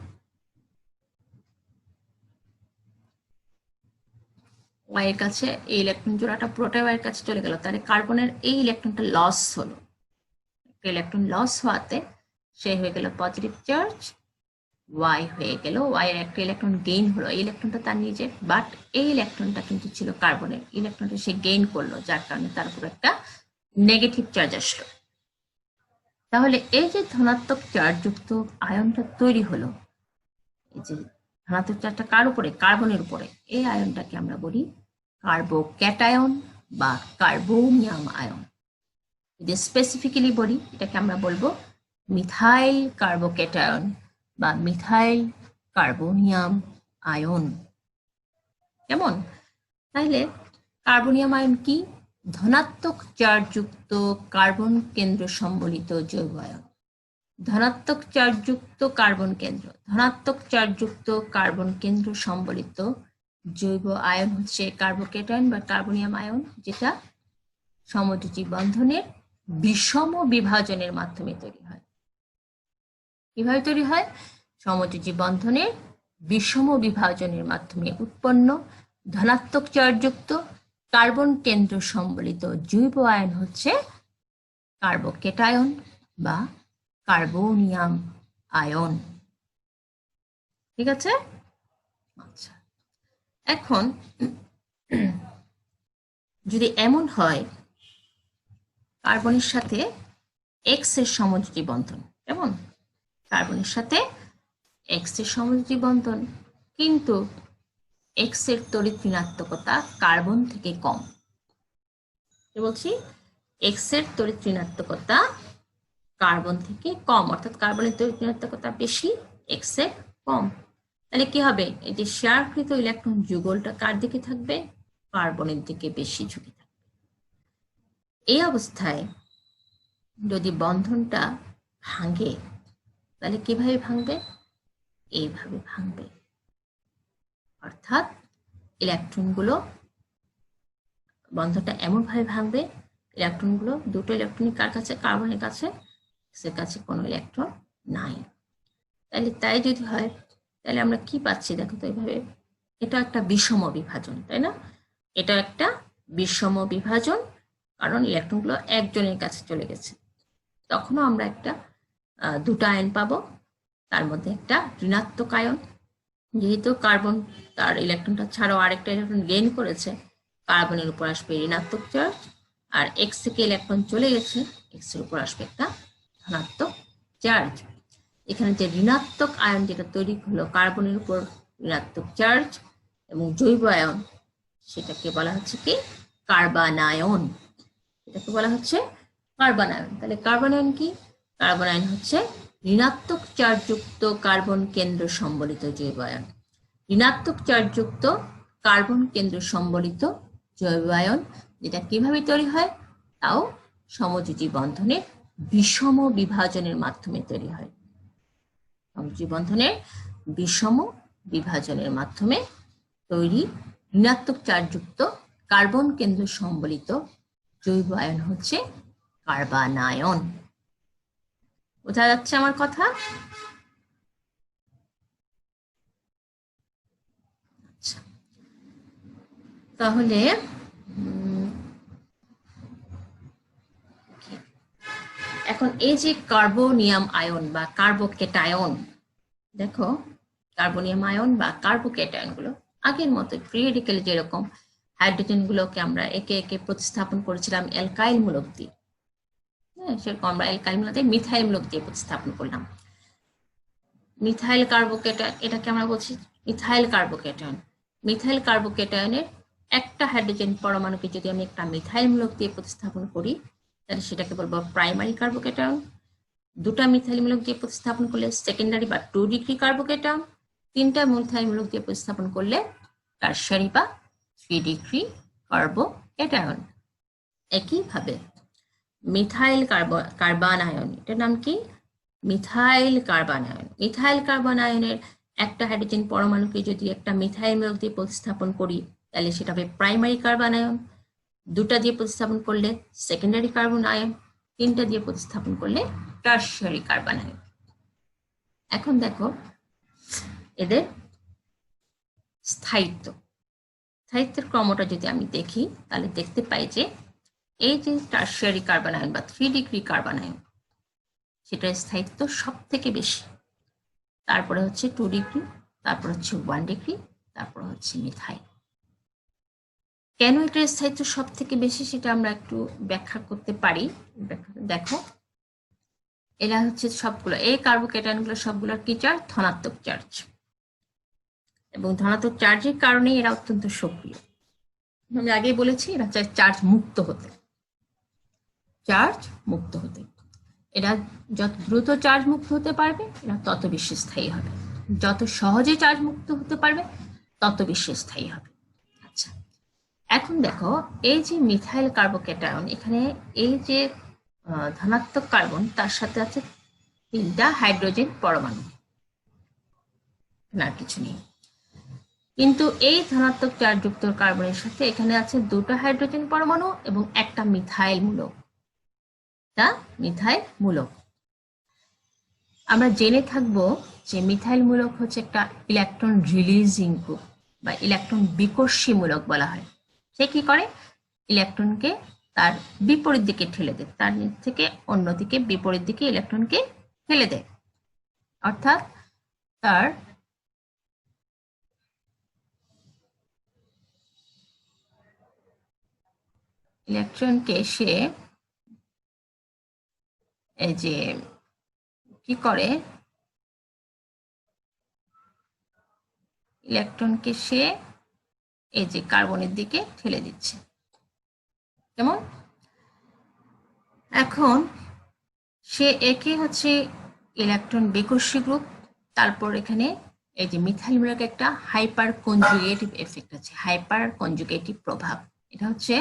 ওয়াই এর কাছে এই ইলেকট্রন জোড়াটা পুরোটাই ওয়াই এর কাছে চলে গেল, তাহলে কার্বনের এই ইলেকট্রনটা লস হলো। ইলেকট্রন লস হওয়াতে সে হয়ে গেল পজিটিভ চার্জ, ওয়াই হয়ে গেল, ওয়াই এর একটা ইলেকট্রন গেইন হলো, এই ইলেকট্রনটা তার নিজের, বাট এই ইলেকট্রনটা কিন্তু ছিল কার্বনের, ইলেকট্রনটা সে গেইন করলো, যার কারণে তার উপর একটা নেগেটিভ চার্জ আসলো। তাহলে এই যে ধনাত্মক চার্জ যুক্ত আয়নটা তৈরি হলো, এই যে ধনাত্মক চার্জটা কার উপরে? কার্বনের উপরে, এই আয়নটাকে আমরা বলি কার্বোক্যাটায়ন বা কার্বোনিয়াম আয়ন। যদি স্পেসিফিক্যালি বলি, এটাকে আমরা বলবো মিথাইল কার্বোক্যাটায়ন বা মিথাইল কার্বোনিয়াম আয়ন। কেমন? তাহলে কার্বোনিয়াম আয়ন কি? ধনাত্মক চার্জযুক্ত কার্বন কেন্দ্র সম্বলিত জৈব আয়ন। ধনাত্মক চার্জযুক্ত কার্বন কেন্দ্র, ধনাত্মক চার্জযুক্ত কার্বন কেন্দ্র সম্বলিত জৈব আয়ন হচ্ছে কার্বোক্যাটায়ন বা কার্বোনিয়াম আয়ন, যেটা সমযোজী বন্ধনের বিষম বিভাজনের মাধ্যমে তৈরি হয়। কিভাবে তৈরি হয়? সমযোজী বন্ধনের বিষম বিভাজনের মাধ্যমে উৎপন্ন ধনাত্মক চার্জযুক্ত কার্বন কেন্দ্র সম্বলিত জৈব আয়ন হচ্ছে কার্বোক্যাটায়ন বা কার্বোনিয়াম আয়ন। ঠিক আছে? আচ্ছা, এখন যদি এমন হয় কার্বনের সাথে এক্স এর সমযোজী বন্ধন, কেমন? কার্বনের সাথে এক্স এর সমযোজী বন্ধন, কিন্তু এক্স এর তড়িৎ ঋণাত্মকতা কার্বন থেকে কম। কি বলছি? এক্স এর তড়িৎ ঋণাত্মকতা কার্বন থেকে কম, অর্থাৎ কার্বনের তড়িৎ ঋণাত্মকতা বেশি, এক্স এর কম। তাহলে কি হবে? এই যে শেয়ারকৃত ইলেকট্রন যুগলটা কার দিকে থাকবে? কার্বনের দিকে বেশি ঝুঁকি থাকবে। এই অবস্থায় যদি বন্ধনটা ভাঙে, তাহলে কিভাবে ভাঙবে? এইভাবে ভাঙবে, অর্থাৎ ইলেকট্রনগুলো, বন্ধনটা এমনভাবে ভাঙবে, ইলেকট্রনগুলো, দুটো ইলেকট্রনই কার কাছে? কার্বনের কাছে, এর কাছে কোনো ইলেকট্রন নাই। তাহলে তাই যদি হয়, তাহলে আমরা কি পাচ্ছি দেখো তো, এইভাবে এটা একটা বিষম বিভাজন, তাই না? এটা একটা বিষম বিভাজন, কারণ ইলেকট্রনগুলো একজনের কাছে চলে গেছে। তখনও আমরা একটা দুটো আয়ন পাবো, তার মধ্যে একটা ঋণাত্মক আয়ন, যেহেতু কার্বন তার ইলেকট্রনটা ছাড়াও আরেকটা ইলেকট্রন গেইন করেছে, কার্বনের উপর আসবে ঋণাত্মক চার্জ, আর এক্স থেকে ইলেকট্রন চলে গেছে, এক্স এর উপর আসবে একটা ধনাত্মক চার্জ। এখানে যে ঋণাত্মক আয়ন যেটা তৈরি হলো কার্বনের উপর ঋণাত্মক চার্জ এবং জৈব আয়ন, সেটাকে বলা হচ্ছে কি? কার্বানায়ন। এটাকে বলা হচ্ছে কার্বানায়ন। তাহলে কার্বানায়ন কি? কার্বানায়ন হচ্ছে ঋণাত্মক চার্জযুক্ত কার্বন কেন্দ্র সম্বলিত জৈব আয়ন। ঋণাত্মক চার্জযুক্ত কার্বন কেন্দ্র সম্বলিত জৈব আয়ন, যেটা কিভাবে তৈরি হয়? তাও সমযোজী বন্ধনের বিষম বিভাজনের মাধ্যমে তৈরি হয়। সমযোজী বন্ধনের বিষম বিভাজনের মাধ্যমে তৈরি ঋণাত্মক চার্জযুক্ত কার্বন কেন্দ্র সম্বলিত জৈব আয়ন হচ্ছে কার্বানায়ন। বোঝা যাচ্ছে আমার কথা? আচ্ছা, তাহলে এখন এই যে কার্বোনিয়াম আয়ন বা কার্বোক্যাটায়ন, দেখো কার্বোনিয়াম আয়ন বা কার্বোক্যাটায়ন গুলো আগের মতো পিরিয়ডিক্যালি যেরকম হাইড্রোজেন গুলোকে আমরা একে একে প্রতিস্থাপন করেছিলাম অ্যালকাইল মূলক দিয়ে, হ্যাঁ, সেরকম আমরা অ্যালকাইল মূলক দিয়ে মিথাইল মূলক দিয়ে প্রতিস্থাপন করলাম। মিথাইল কার্বোক্যাটায়ন, এটাকে আমরা বলছি মিথাইল কার্বোক্যাটায়ন। মিথাইল কার্বোক্যাটায়নের একটা হাইড্রোজেন পরমাণুকে যদি আমি একটা মিথাইল মূলক দিয়ে প্রতিস্থাপন করি, তাহলে সেটাকে বলবো প্রাইমারি কার্বোক্যাটায়ন। দুটা মিথাইল মূলক দিয়ে প্রতিস্থাপন করলে সেকেন্ডারি বা 2 ডিগ্রি কার্বোক্যাটায়ন। তিনটা মিথাইল মূলক দিয়ে প্রতিস্থাপন করলে টারশারি বা 3 ডিগ্রি কার্বোক্যাটায়ন। একইভাবে মিথাইল কার্বন আয়ন, এটার নাম কি? Methyl carbon ion. Methyl carbon আয়নের একটা হাইড্রোজেন পরমাণুকে যদি একটা মিথাইল মূলক দিয়ে প্রতিস্থাপন করি তাহলে সেটা হবে প্রাইমারি কার্বন আয়ন, দুটা দিয়ে প্রতিস্থাপন করলে সেকেন্ডারি কার্বন আয়ন, তিনটা দিয়ে প্রতিস্থাপন করলে টারশিয়ারি কার্বন আয়ন। এখন দেখো এদের স্থায়িত্বের ক্রমটা যদি আমি দেখি তাহলে দেখতে পাই যে এই যে টারশিয়ারি কার্বন আয়ন বা 3 ডিগ্রি কার্বন আয়ন, সেটার স্থায়িত্ব সব থেকে বেশি, তারপরে হচ্ছে 2 ডিগ্রি, তারপর হচ্ছে 1 ডিগ্রি, তারপর হচ্ছে মিথাইল। কেন এটার স্থায়িত্ব সব থেকে বেশি সেটা আমরা একটু ব্যাখ্যা করতে পারি। দেখো এরা হচ্ছে সবগুলো, এই কার্বোক্যাটায়নগুলো সবগুলোর কি চার্জ? ধনাত্মক চার্জ, এবং ধনাত্মক চার্জের কারণে এরা অত্যন্ত সক্রিয়। আমি আগেই বলেছি এরা চায় চার্জ মুক্ত হতে, এরা যত দ্রুত চার্জ মুক্ত হতে পারবে এরা তত বেশি স্থায়ী হবে, যত সহজে চার্জ মুক্ত হতে পারবে তত বেশি স্থায়ী হবে। আচ্ছা, এখন দেখো এই যে মিথাইল কার্বোক্যাটায়ন, এখানে এই যে ধনাত্মক কার্বন তার সাথে আছে 3টা হাইড্রোজেন পরমাণু, না কিছু নেই। কিন্তু এই ধনাত্মক চার্জযুক্ত কার্বনের সাথে এখানে আছে 2টা হাইড্রোজেন পরমাণু এবং একটা মিথাইল মূলক। আমরা জেনে থাকবো যে মিথাইল মূলক হচ্ছে একটা ইলেকট্রন রিলিজিং গ্রুপ বা ইলেকট্রন বিকর্ষী মূলক বলা হয়। সে কি করে? ইলেকট্রনকে তার বিপরীত দিকে ঠেলে দেয়, তার থেকে অন্যদিকে বিপরীত দিকে ইলেকট্রনকে ঠেলে দেয়, অর্থাৎ তার ইলেকট্রনকে সে এই যে কি করে, ইলেকট্রনকে সে এই যে কার্বনের দিকে ঠেলে দিচ্ছে। কেমন? এখন সে একে হচ্ছে ইলেকট্রন বিকর্ষী গ্রুপ, তারপর এখানে এই যে মিথাইল মূলক একটা হাইপার কনজুগেটিভ এফেক্ট আছে, হাইপার কনজুগেটিভ প্রভাব। এটা হচ্ছে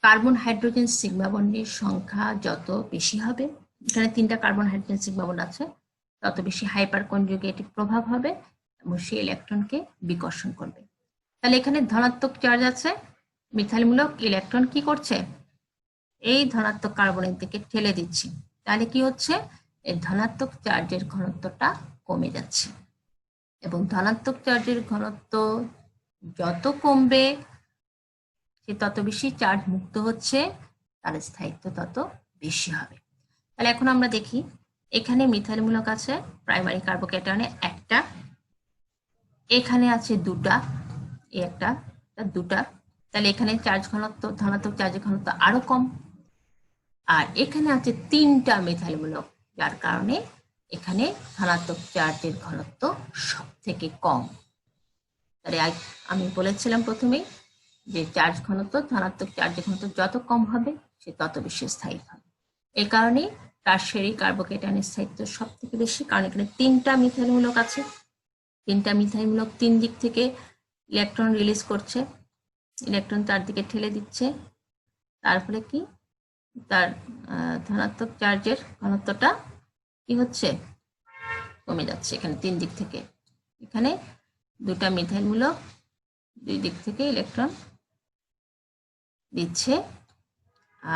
কার্বন হাইড্রোজেন সিগমা বন্ডের সংখ্যা যত বেশি হবে, এখানে 3টা কার্বন হাইড্রোজেন সিগমা বন্ড আছে, তত বেশি হাইপার কনজুগেটিভ প্রভাব হবে এবং সে ইলেকট্রনকে বিকর্ষণ করবে। তাহলে এখানে ধনাত্মক চার্জ আছে, মিথাইল মূলক ইলেকট্রন কি করছে? এই ধনাত্মক কার্বনের দিকে ঠেলে দিচ্ছে। তাহলে কি হচ্ছে? এই ধনাত্মক চার্জের ঘনত্বটা কমে যাচ্ছে, এবং ধনাত্মক চার্জের ঘনত্ব যত কমবে সে তত বেশি চার্জ মুক্ত হচ্ছে, তার স্থায়িত্ব তত বেশি হবে। তাহলে এখন আমরা দেখি, এখানে মিথাইল মূলক আছে প্রাইমারি কার্বোক্যাটায়নে একটা, এখানে আছে 2টা, এই একটা 2টা, তাহলে এখানে চার্জ ঘনত্ব, ধনাত্মক চার্জের ঘনত্ব আরো কম, আর এখানে আছে 3টা মিথাইল মূলক, যার কারণে এখানে ধনাত্মক চার্জের ঘনত্ব সব থেকে কম। তাহলে আমি বলেছিলাম প্রথমেই যে চার্জ ঘনত্ব, ধনাত্মক চার্জের ঘনত্ব যত কম হবে সে তত বেশি স্থায়ী হবে। এই কারণে টারশিয়ারি কার্বোক্যাটায়নের স্থায়িত্ব সব থেকে বেশি, কারণ এখানে 3টা মিথাইল মূলক আছে, 3টা মিথাইল মূলক 3 দিক থেকে ইলেকট্রন রিলিজ করছে, ইলেকট্রন তার দিকে ঠেলে দিচ্ছে, তার ফলে কি তার ধনাত্মক চার্জের ঘনত্বটা কি হচ্ছে? কমে যাচ্ছে। এখানে 3 দিক থেকে, এখানে 2টা মিথাইল মূলক 2 দিক থেকে ইলেকট্রন দিচ্ছে,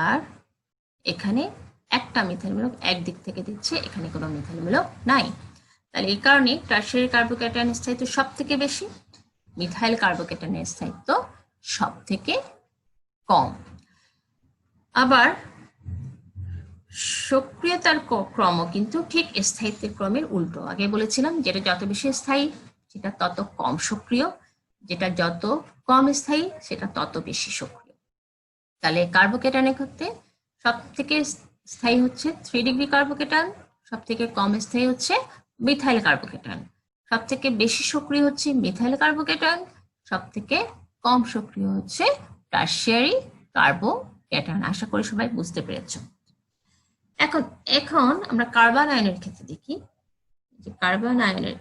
আর এখানে একটা মিথাইল মূলক এক দিক থেকে দিচ্ছে, এখানে কোনো মিথাইল মূলক নাই। তাহলে এই কারণে টারশিয়ারি কার্বোক্যাটায়নের স্থায়িত্ব সব থেকে বেশি, মিথাইল কার্বোক্যাটায়নের স্থায়িত্ব সব থেকে কম। আবার সক্রিয়তার ক্রম কিন্তু ঠিক স্থায়িত্বের ক্রমের উল্টো। আগে বলেছিলাম যেটা যত বেশি স্থায়ী সেটা তত কম সক্রিয়, যেটা যত কম স্থায়ী সেটা তত বেশি সক্রিয়। তাহলে কার্বোক্যাটায়নের ক্ষেত্রে সব থেকে স্থায়ী হচ্ছে 3 ডিগ্রি কার্বোক্যাটায়ন, সব থেকে কম স্থায়ী হচ্ছে মিথাইল কার্বোক্যাটায়ন, সব থেকে বেশি সক্রিয় হচ্ছে মিথাইল কার্বোক্যাটায়ন, সব থেকে কম সক্রিয় হচ্ছে টারশিয়ারি কার্বোক্যাটায়ন। আশা করি সবাই বুঝতে পেরেছ। এখন আমরা কার্বন আয়নের ক্ষেত্রে দেখি যে কার্বন আয়নের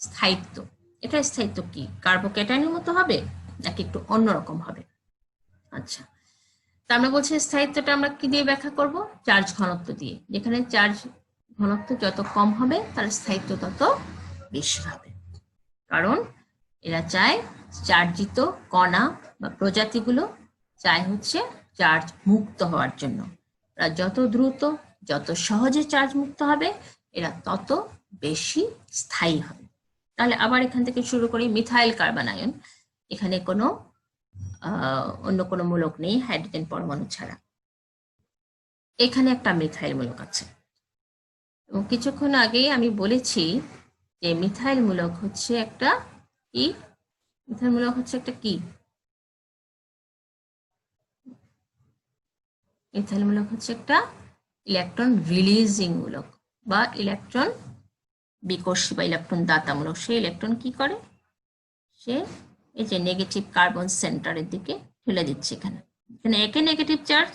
স্থায়িত্ব, এটার স্থায়িত্ব কি কার্বোক্যাটায়নের মতো হবে নাকি একটু অন্যরকম হবে? আচ্ছা, তা আমরা বলছি স্থায়িত্বটা আমরা কি দিয়ে ব্যাখ্যা করব? চার্জ ঘনত্ব দিয়ে। যেখানে চার্জ ঘনত্ব যত কম হবে তার স্থায়িত্ব তত বেশি হবে, কারণ এরা চায় চার্জিত কণা বা প্রজাতিগুলো চায় হচ্ছে চার্জ মুক্ত হওয়ার জন্য। এরা যত দ্রুত যত সহজে চার্জ মুক্ত হবে এরা তত বেশি স্থায়ী হবে। তাহলে আবার এখান থেকে শুরু করি, মিথাইল কার্বন আয়ন। এখানে কোনো অন্য কোনো মূলক নেই হাইড্রোজেন পরমাণু ছাড়া। এখানে একটা মিথাইল মূলক আছে, এবং কিছুক্ষণ আগেই আমি বলেছি যে মিথাইল মূলক হচ্ছে একটা কি? মিথাইল মূলক হচ্ছে একটা কি? মিথাইল মূলক হচ্ছে একটা ইলেকট্রন রিলিজিং মূলক বা ইলেকট্রন বিকর্ষী বা ইলেকট্রন দাতামূলক। সে ইলেকট্রন কি করে? সে এই যে নেগেটিভ কার্বন সেন্টারের দিকে ঠেলে দিচ্ছে। এখানে একে নেগেটিভ চার্জ,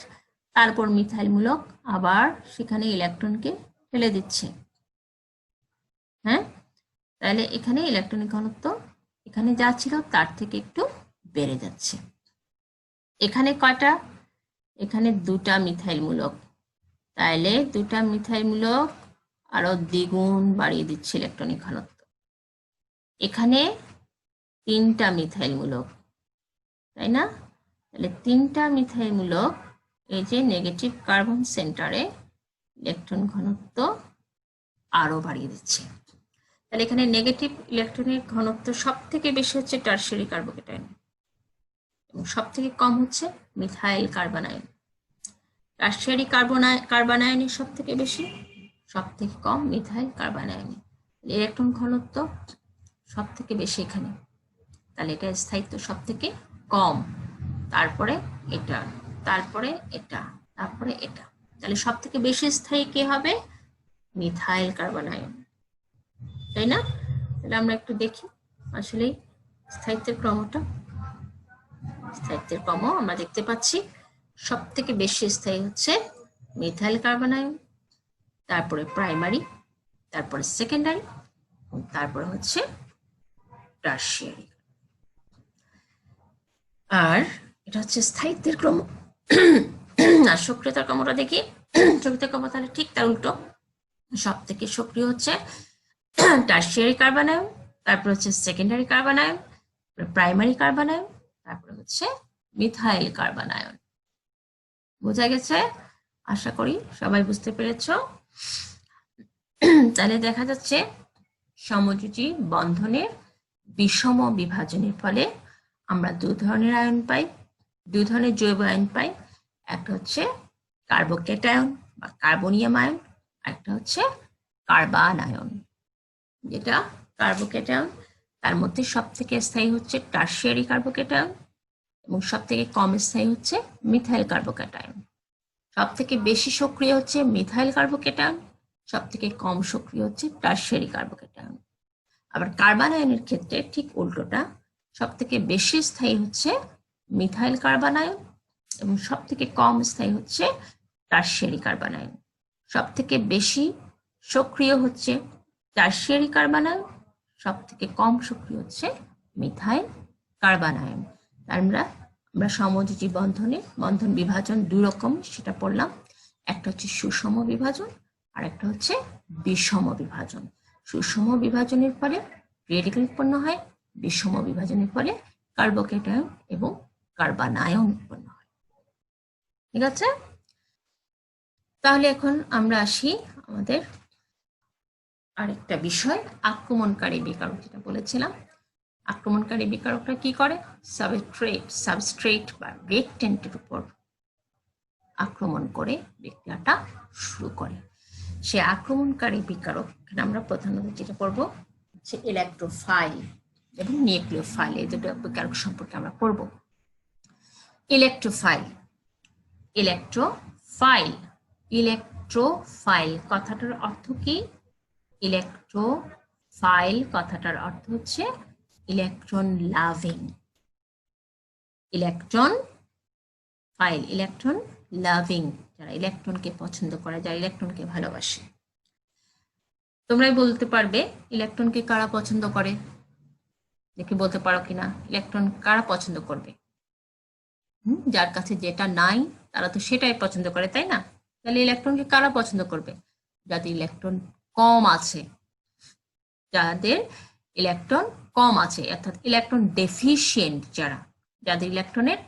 তারপর মিথাইল মূলক আবার সেখানে ইলেকট্রনকে ঠেলে দিচ্ছে। হ্যাঁ, তাহলে এখানে ইলেকট্রনিক ঘনত্ব এখানে যা ছিল তার থেকে একটু বেড়ে যাচ্ছে। এখানে কয়টা? এখানে দুটা মিথাইল মূলক, তাহলে দুটা মিথাইল মূলক আরো দ্বিগুণ বাড়িয়ে দিচ্ছে ইলেকট্রনিক ঘনত্ব। এখানে তিনটা মিথাইল মূলক, তাই না? তাহলে তিনটা মিথাইল মূলক এই যে নেগেটিভ কার্বন সেন্টারে ইলেকট্রন ঘনত্ব আরো বাড়িয়ে দিচ্ছে। তাহলে এখানে নেগেটিভ ইলেকট্রনের ঘনত্ব সব থেকে বেশি হচ্ছে টারশিয়ারি কার্বোকেটায়ন, এবং সব থেকে কম হচ্ছে methyl carbon ion. Tertiary carbon আয়নের সব থেকে বেশি, সব থেকে কম মিথাইল কার্বন আয়নে। ইলেকট্রন ঘনত্ব সব থেকে বেশি এখানে, তাহলে এটা স্থায়িত্ব সব থেকে কম, তারপরে এটা, তারপরে এটা, তারপরে এটা। তাহলে সব থেকে বেশি স্থায়ী কে হবে? মিথাইল কার্বন আয়ন, তাই না? তাহলে আমরা একটু দেখি আসলে স্থায়িত্বের ক্রমটা। স্থায়িত্বের ক্রম আমরা দেখতে পাচ্ছি সব থেকে বেশি স্থায়ী হচ্ছে মিথাইল কার্বন আয়ন, তারপরে প্রাইমারি, তারপরে সেকেন্ডারি, তারপরে হচ্ছে টারশিয়ারি। আর এটা হচ্ছে স্থায়িত্বের ক্রম। আর সক্রিয়তার ক্রমটা দেখি। সক্রিয়তার ক্রম তাহলে ঠিক তার উল্টো, সব থেকে সক্রিয় হচ্ছে টারশিয়ারি কার্বন আয়ন, তারপর হচ্ছে secondary carbon ion, primary carbon ion, তারপরে হচ্ছে মিথাইল কার্বন আয়ন। বোঝা গেছে? আশা করি সবাই বুঝতে পেরেছ। তাহলে দেখা যাচ্ছে সমযোজী বন্ধনের বিষম বিভাজনের ফলে আমরা দু ধরনের আয়ন পাই, দু ধরনের জৈব আয়ন পাই। একটা হচ্ছে কার্বোকেটায়ন বা কার্বনিয়াম আয়ন, একটা হচ্ছে কার্বান আয়ন। যেটা কার্বোকেটায়ন তার মধ্যে সব থেকে স্থায়ী হচ্ছে টারশিয়ারি কার্বোকেটায়ন, এবং সব থেকে কম স্থায়ী হচ্ছে মিথাইল কার্বোকেটায়ন। সব থেকে বেশি সক্রিয় হচ্ছে মিথাইল কার্বোকেটায়ন, সব থেকে কম সক্রিয় হচ্ছে টারশিয়ারি কার্বোকেটায়ন। আবার কার্বন আয়নের ক্ষেত্রে ঠিক উল্টোটা, সব থেকে বেশি স্থায়ী হচ্ছে মিথাইল কার্বন আয়ন, এবং সব থেকে কম স্থায়ী হচ্ছে টারশিয়ারি কার্বন আয়ন। সব থেকে বেশি সক্রিয় হচ্ছে টারশিয়ারি কার্বন আয়ন, সব থেকে কম সক্রিয় হচ্ছে মিথাইল কার্বন আয়ন। আমরা সমযোজী বন্ধনে বন্ধন বিভাজন দুই রকম সেটা পড়লাম। একটা হচ্ছে সুষম বিভাজন, আর একটা হচ্ছে বিষম বিভাজন। সুষম বিভাজনের ফলে রেডিক্যাল উৎপন্ন হয়, বিষম বিভাজনের ফলে কার্বোকেটায়ন এবং কার্বন আয়ন উৎপন্ন হয়। ঠিক আছে? তাহলে এখন আমরা আসি আমাদের আরেকটা বিষয়, আক্রমণকারী বিকারক, যেটা বলেছিলাম। আক্রমণকারী বিকারকটা কি করে? সাবস্ট্রেট বা রিয়েক্টেন্টের উপর আক্রমণ করে বিক্রিয়াটা শুরু করে। সে আক্রমণকারী বিকারক আমরা প্রধানত যেটা পড়বো হচ্ছে ইলেকট্রোফাইল এবং নিউক্লিওফাইল, এই দুটো বিকারক সম্পর্কে আমরা পড়ব। ইলেকট্রোফাইল, ইলেকট্রোফাইল, ইলেকট্রোফাইল কথাটার অর্থ কি? ইলেকট্রোফাইল কথাটার অর্থ হচ্ছে electron loving. Electron file, electron loving, যারা ইলেকট্রনকে পছন্দ করে, যারা ইলেকট্রনকে ভালোবাসে। তোমরাই বলতে পারবে ইলেকট্রনকে কারা পছন্দ করে, দেখি বলতে পারো কিনা। ইলেকট্রন কারা পছন্দ করবে? যার কাছে যেটা নাই তারা তো সেটাই পছন্দ করে, তাই না? তাহলে ইলেকট্রনকে কারা পছন্দ করবে? যাদের ইলেকট্রন কম আছে, যাদের ইলেকট্রন কম আছে, অর্থাৎ ইলেকট্রন ডেফিশিয়েন্ট, যাদের ইলেকট্রনের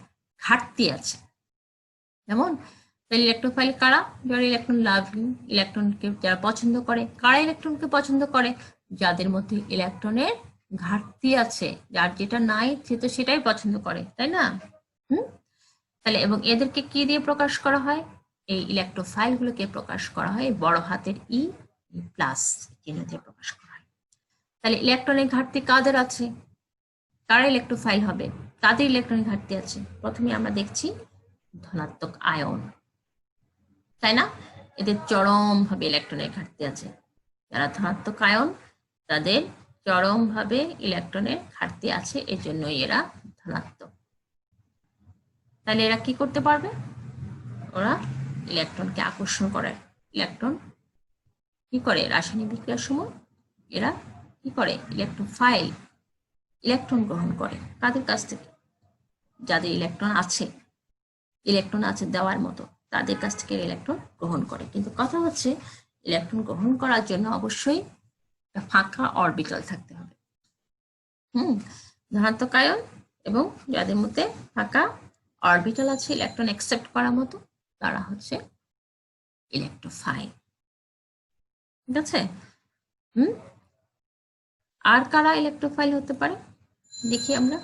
ঘাটতি আছে। যেমন তাহলে ইলেকট্রোফাইল কারা? যারা ইলেকট্রন লাভিং, ইলেকট্রনকে যারা পছন্দ করে। কারা ইলেকট্রনকে পছন্দ করে? যাদের মধ্যে ইলেকট্রনের ঘাটতি আছে, যার যেটা নাই সে তো সেটাই পছন্দ করে, তাই না? তাহলে এবং এদেরকে কি দিয়ে প্রকাশ করা হয়? এই ইলেকট্রোফাইল গুলোকে প্রকাশ করা হয় বড় হাতের ই প্লাস চিহ্ন দিয়ে প্রকাশ করা হয়। তাহলে ইলেকট্রনের ঘাটতি কাদের আছে? কারা ইলেকট্রোফাইল হবে? কাদের ইলেকট্রনের ঘাটতি আছে? প্রথমে আমরা দেখছি ধনাত্মক আয়ন, তাই না? এদের চরমভাবে ইলেকট্রনের ঘাটতি আছে। যারা ধনাত্মক আয়ন তাদের চরমভাবে ইলেকট্রনের ঘাটতি আছে, এর জন্যই এরা ধনাত্মক। তাহলে এরা কি করতে পারবে? ওরা ইলেকট্রনকে আকর্ষণ করে। ইলেকট্রন কি করে? রাসায়নিক বিক্রিয়ার সময় এরা কি করে? ইলেকট্রোফাইল, ইলেকট্রন গ্রহণ করে। কাদের কাছ থেকে? যাদের ইলেকট্রন আছে দেওয়ার মতো, তাদের কাছ থেকে ইলেকট্রন গ্রহণ করে। কিন্তু কথা হচ্ছে ইলেকট্রন গ্রহণ করার জন্য অবশ্যই ফাঁকা অরবিটাল থাকতে হবে। ধনাত্মক আয়ন এবং যাদের মধ্যে ফাঁকা অরবিটাল আছে ইলেকট্রন অ্যাকসেপ্ট করার মতো, তারা হচ্ছে ইলেকট্রোফাইল। ঠিক আছে? আর কারা ইলেকট্রোফাইল হতে পারে দেখি আমরা।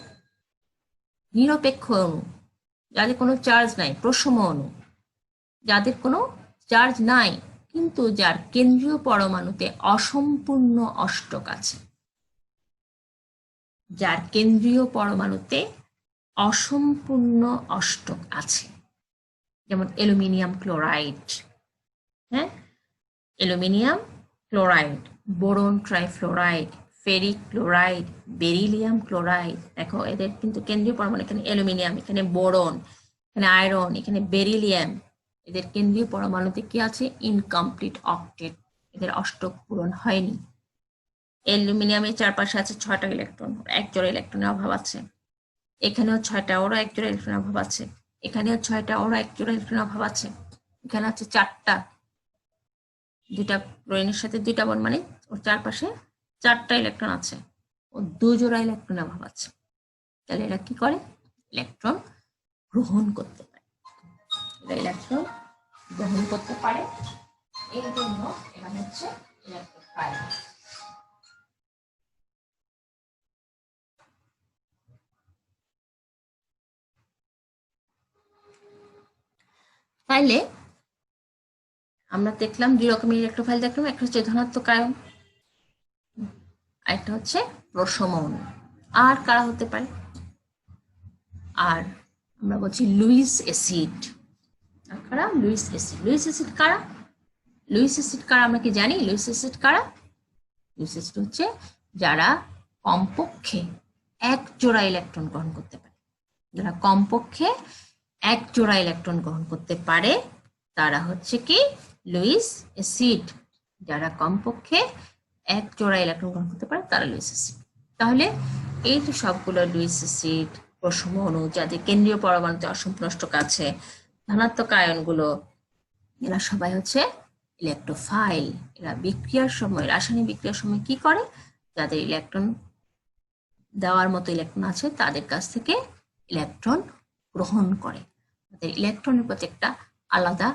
নিরপেক্ষ অণু, যাদের কোনো চার্জ নাই, প্রশম অণু, যাদের কোনো চার্জ নাই কিন্তু যার কেন্দ্রীয় পরমাণুতে অসম্পূর্ণ অষ্টক আছে। যার কেন্দ্রীয় পরমাণুতে অসম্পূর্ণ অষ্টক আছে, যেমন অ্যালুমিনিয়াম ক্লোরাইড, হ্যাঁ, aluminium chloride, boron trifluoride, ferric chloride, beryllium chloride. দেখো এদের কিন্তু কেন্দ্রীয় পরমাণু, এখানে অ্যালুমিনিয়াম, এখানে বোরন, এখানে আয়রন, এখানে বেরিলিয়াম। এদের কেন্দ্রীয় পরমাণুতে কি আছে? ইনকমপ্লিট অক্টেট, এদের অষ্টক পূরণ হয়নি। অ্যালুমিনিয়ামের চারপাশে আছে 6টা ইলেকট্রন, এক জোড়া ইলেকট্রনের অভাব আছে। এখানেও 6টা, ওরও এক জোড়া ইলেকট্রনের অভাব আছে। এখানেও 6টা, ওরও এক জোড়া ইলেকট্রনের অভাব আছে। এখানে আছে 4টা, 2টা ক্লোরিনের সাথে 2টা বন্ড, মানে ওর চারপাশে 4টা ইলেকট্রন আছে, ও 2 জোড়া ইলেকট্রনের অভাব আছে। তাহলে এরা কি করে? ইলেকট্রন গ্রহণ করতে পারে। এরা ইলেকট্রন গ্রহণ করতে পারে, এই জন্য এরা হচ্ছে ইলেকট্রোফাইল। তাইলে আমরা দেখলাম 2 রকমের ইলেকট্রোফাইল দেখলাম, একটা হচ্ছে ধনাত্মক আয়ন, আরেকটা হচ্ছে প্রশম অণু। আর কারা হতে পারে? আর আমরা বলছি লুইস অ্যাসিড। কারা? Luis acid. লুইস অ্যাসিড কারা? লুইস অ্যাসিড কারা আমরা কি জানি? লুইস অ্যাসিড কারা? লুইস অ্যাসিড হচ্ছে যারা কমপক্ষে 1 জোড়া ইলেকট্রন গ্রহণ করতে পারে। যারা কমপক্ষে 1 জোড়া ইলেকট্রন গ্রহণ করতে পারে তারা হচ্ছে কি? Luis acid. যারা কমপক্ষে 1 জোড়া ইলেকট্রন গ্রহণ করতে পারে তারা লুইস অ্যাসিড। তাহলে এই যে সবগুলো লুইস অ্যাসিড, প্রশম অণু, যাদের কেন্দ্রীয় পরমাণুতে অসম্পূর্ণ অষ্টক আছে, ধনাত্মক আয়নগুলো, এরা সবাই হচ্ছে ইলেকট্রোফাইল। এরা বিক্রিয়ার সময়, রাসায়নিক বিক্রিয়ার সময় কি করে? যাদের ইলেকট্রন দেওয়ার মতো ইলেকট্রন আছে তাদের কাছ থেকে ইলেকট্রন গ্রহণ করে। তাদের ইলেকট্রনের প্রতি একটা আলাদা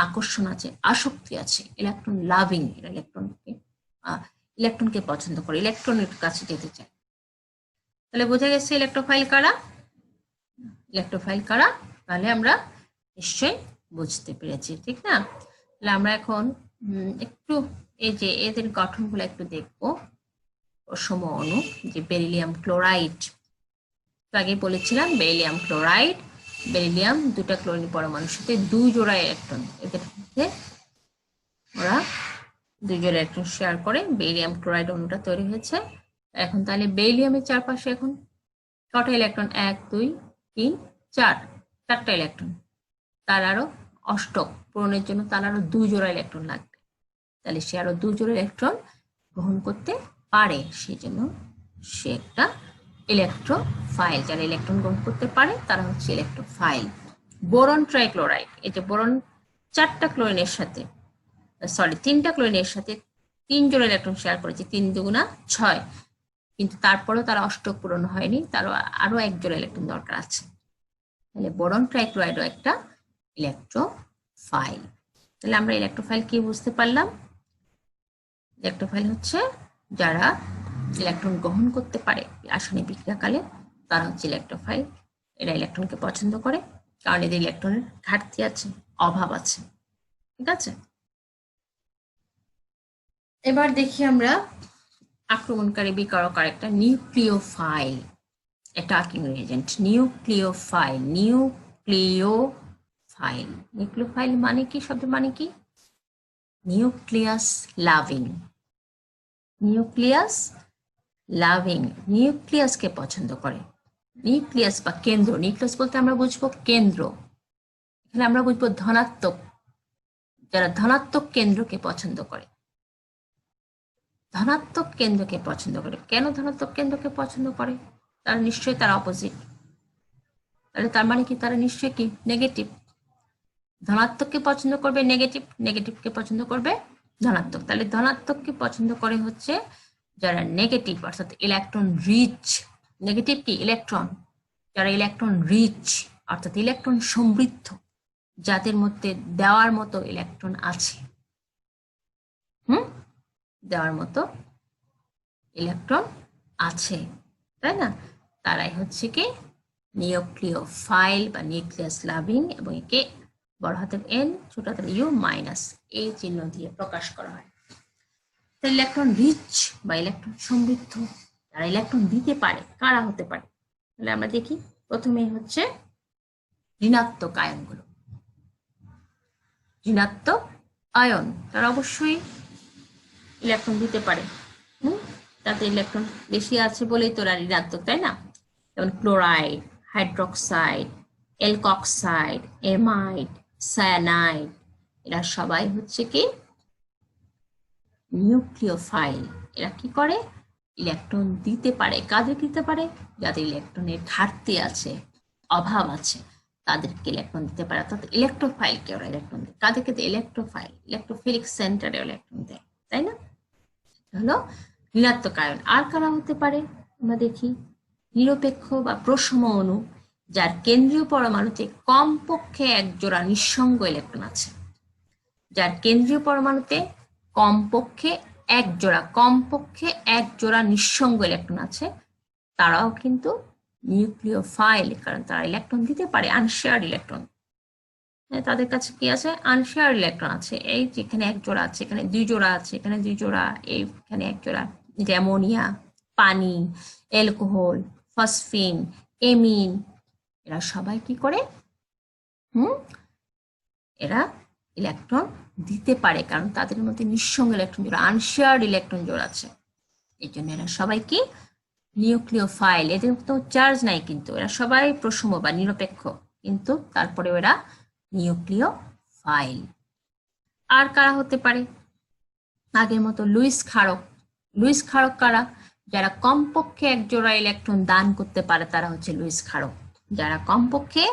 আকর্ষণ আছে, আসক্তি আছে, ইলেকট্রন লাভিং। এরা ইলেকট্রনকে পছন্দ করে, ইলেকট্রনের কাছে যেতে চায়। তাহলে বোঝা গেছে ইলেকট্রোফাইল কারা। ইলেকট্রোফাইল কারা তাহলে আমরা নিশ্চয়ই বুঝতে পেরেছি, ঠিক না? তাহলে আমরা এখন একটু এই যে এদের গঠনগুলো একটু দেখবো। প্রশম অণু, যে বেরিলিয়াম ক্লোরাইড, আগে বলেছিলাম বেরিলিয়াম ক্লোরাইড, বেরিলিয়াম 2টা ক্লোরিন পরমাণুর সাথে 2 জোড়া ইলেকট্রন, এদের মধ্যে ওরা 2 জোড়া ইলেকট্রন শেয়ার করে বেরিলিয়াম ক্লোরাইড অণুটা তৈরি হয়েছে। এখন তাহলে বেরিলিয়ামের চারপাশে এখন কটা ইলেকট্রন? 1 2 3 4, 4টা ইলেকট্রন। তার আরো অষ্টক পূরণের জন্য তার আরো 2 জোড়া ইলেকট্রন লাগবে। তাহলে সে আরো 2 জোড়া ইলেকট্রন গ্রহণ করতে পারে, সেই জন্য সে একটা ইলেকট্রোফাইল, যারা ইলেকট্রন গ্রহণ করতে পারে তারা হচ্ছে ইলেকট্রোফাইল। বোরন ট্রাইক্লোরাইড, এই যে বোরন 4টা ক্লোরিনের সাথে, সরি 3টা ক্লোরিনের সাথে 3 জন ইলেকট্রন শেয়ার করেছে, 3 দুগুণা 6, কিন্তু তারপরেও তারা অষ্টক পূরণ হয়নি, তারও আরো 1 জন ইলেকট্রন দরকার আছে। তাহলে বোরন ট্রাইক্লোরাইডও একটা ইলেকট্রোফাইল। তাহলে আমরা ইলেকট্রোফাইল কি বুঝতে পারলাম? ইলেকট্রোফাইল হচ্ছে যারা ইলেকট্রন গ্রহণ করতে পারে রাসায়নিক বিক্রিয়াকালে, তারা হচ্ছে ইলেকট্রোফাইল। এরা ইলেকট্রনকে পছন্দ করে কারণ এদের ইলেকট্রনের ঘাটতি আছে, অভাব আছে। ঠিক আছে, এবার দেখি আমরা আক্রমণকারী বিকারক আরেকটা nucleophile, attacking agent. Nucleophile, nucleophile, nucleophile মানে কি? শব্দ মানে কি? নিউক্লিয়াস লাভিং, নিউক্লিয়াস লাভিং, নিউক্লিয়াসকে পছন্দ করে। নিউক্লিয়াস বা কেন্দ্র, নিউক্লিয়াস বলতে আমরা বুঝবো কেন্দ্র, এখানে আমরা বুঝবো ধনাত্মক, যারা ধনাত্মক কেন্দ্রকে পছন্দ করে, ধনাত্মক কেন্দ্রকে পছন্দ করে। কেন ধনাত্মক কেন্দ্রকে পছন্দ করে? তারা নিশ্চয়ই তার অপোজিট, তাহলে তার মানে কি? তারা নিশ্চয়ই কি নেগেটিভ। ধনাত্মককে পছন্দ করবে নেগেটিভ, নেগেটিভকে পছন্দ করবে ধনাত্মক। তাহলে ধনাত্মককে পছন্দ করে হচ্ছে যারা নেগেটিভ, অর্থাৎ ইলেকট্রন রিচ। নেগেটিভ কি? ইলেকট্রন। যারা ইলেকট্রন রিচ অর্থাৎ ইলেকট্রন সমৃদ্ধ, যাদের মধ্যে দেওয়ার মতো ইলেকট্রন আছে, দেওয়ার মতো ইলেকট্রন আছে, তাই না? তারাই হচ্ছে কি নিউক্লিওফাইল বা নিউক্লিয়াস লাভিং, এবং একে বড় হাতের এন ছোট হাতের ইউ মাইনাস এই চিহ্ন দিয়ে প্রকাশ করা হয়। ইলেকট্রন রিচ বা ইলেকট্রন সমৃদ্ধ, যারা ইলেকট্রন দিতে পারে, কারা হতে পারে? তাহলে আমরা দেখি, প্রথমে হচ্ছে ঋণাত্মক আয়নগুলো। ঋণাত্মক আয়ন তারা অবশ্যই ইলেকট্রন দিতে পারে, তাতে ইলেকট্রন বেশি আছে বলেই তোরা ঋণাত্মক, তাই না? যেমন ক্লোরাইড, হাইড্রোক্সাইড, এলকক্সাইড, এমাইড, সায়ানাইড, এরা সবাই হচ্ছে কি নিউক্লিওফাইল। এরা কি করে? ইলেকট্রন দিতে পারে। কাদের দিতে পারে? যাদের ইলেকট্রনের ঘাটতি আছে, অভাব আছে, তাদেরকে ইলেকট্রন দিতে পারে। অর্থাৎ ইলেকট্রোফাইলকে ওরা ইলেকট্রন দেয়। কাদেরকে দেয়? ইলেকট্রোফাইল, ইলেকট্রোফিলিক সেন্টারে ইলেকট্রন দেয়, তাই না? হলো ঋণাত্মক আয়ন। আর কারা হতে পারে আমরা দেখি? নিরপেক্ষ বা প্রশম অণু, যার কেন্দ্রীয় পরমাণুতে কমপক্ষে 1 জোড়া নিঃসঙ্গ ইলেকট্রন আছে। যার কেন্দ্রীয় পরমাণুতে কমপক্ষে 1 জোড়া, কমপক্ষে 1 জোড়া নিঃসঙ্গ ইলেকট্রন আছে, তারাও কিন্তু নিউক্লিওফাইল, কারণ তারা ইলেকট্রন দিতে পারে, আনশেয়ার্ড ইলেকট্রন। তাদের কাছে কি আছে? আনশেয়ার্ড ইলেকট্রন আছে। এই যেখানে 1 জোড়া আছে, এখানে 2 জোড়া আছে, এখানে 2 জোড়া, এইখানে 1 জোড়া। অ্যামোনিয়া, পানি, অ্যালকোহল, ফসফিন, এমিন, এরা সবাই কি করে? এরা ইলেকট্রন দিতে পারে, কারণ তাদের মধ্যে নিঃসঙ্গ ইলেকট্রন জোড়া, আনশেয়ার্ড ইলেকট্রন জোড়া আছে। এই জন্য এরা সবাই কি নিউক্লিওফাইল। এদের তো চার্জ নাই, কিন্তু এরা সবাই প্রশম বা নিরপেক্ষ, কিন্তু তারপরে এরা নিউক্লিওফাইল। আর কারা হতে পারে? আগের মতো লুইস ক্ষারক। লুইস ক্ষারক কারা? যারা কমপক্ষে 1 জোড়া ইলেকট্রন দান করতে পারে, তারা হচ্ছে লুইস ক্ষারক। যারা কমপক্ষে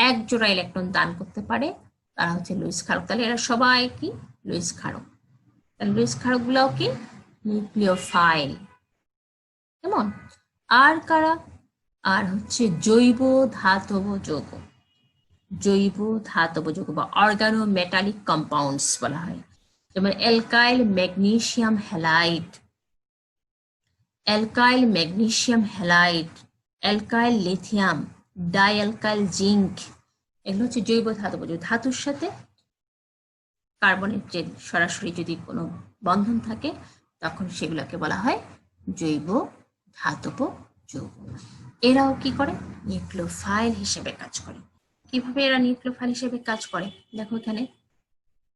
1 জোড়া ইলেকট্রন দান করতে পারে, তারা হচ্ছে লুইস ক্ষারক। তাহলে এরা সবাই কি লুইস ক্ষারক। তাহলে লুইস ক্ষারক গুলাও কি নিউক্লিওফাইল। কেমন? আর কারা? আর হচ্ছে জৈব ধাতব যৌগ। জৈব ধাতব যৌগ বা অর্গানো মেটালিক কম্পাউন্ডস বলা হয়, যেমন alkyl magnesium halide, alkyl magnesium halide, alkyl lithium, dialkyl zinc. এগুলো হচ্ছে জৈব ধাতব যৌগ। ধাতুর সাথে কার্বনের যে সরাসরি যদি কোনো বন্ধন থাকে, তখন সেগুলোকে বলা হয় জৈব ধাতব যৌগ। এরাও কি করে? নিউক্লিওফাইল হিসেবে কাজ করে। কিভাবে এরা নিউক্লিওফাইল হিসেবে কাজ করে? দেখো এখানে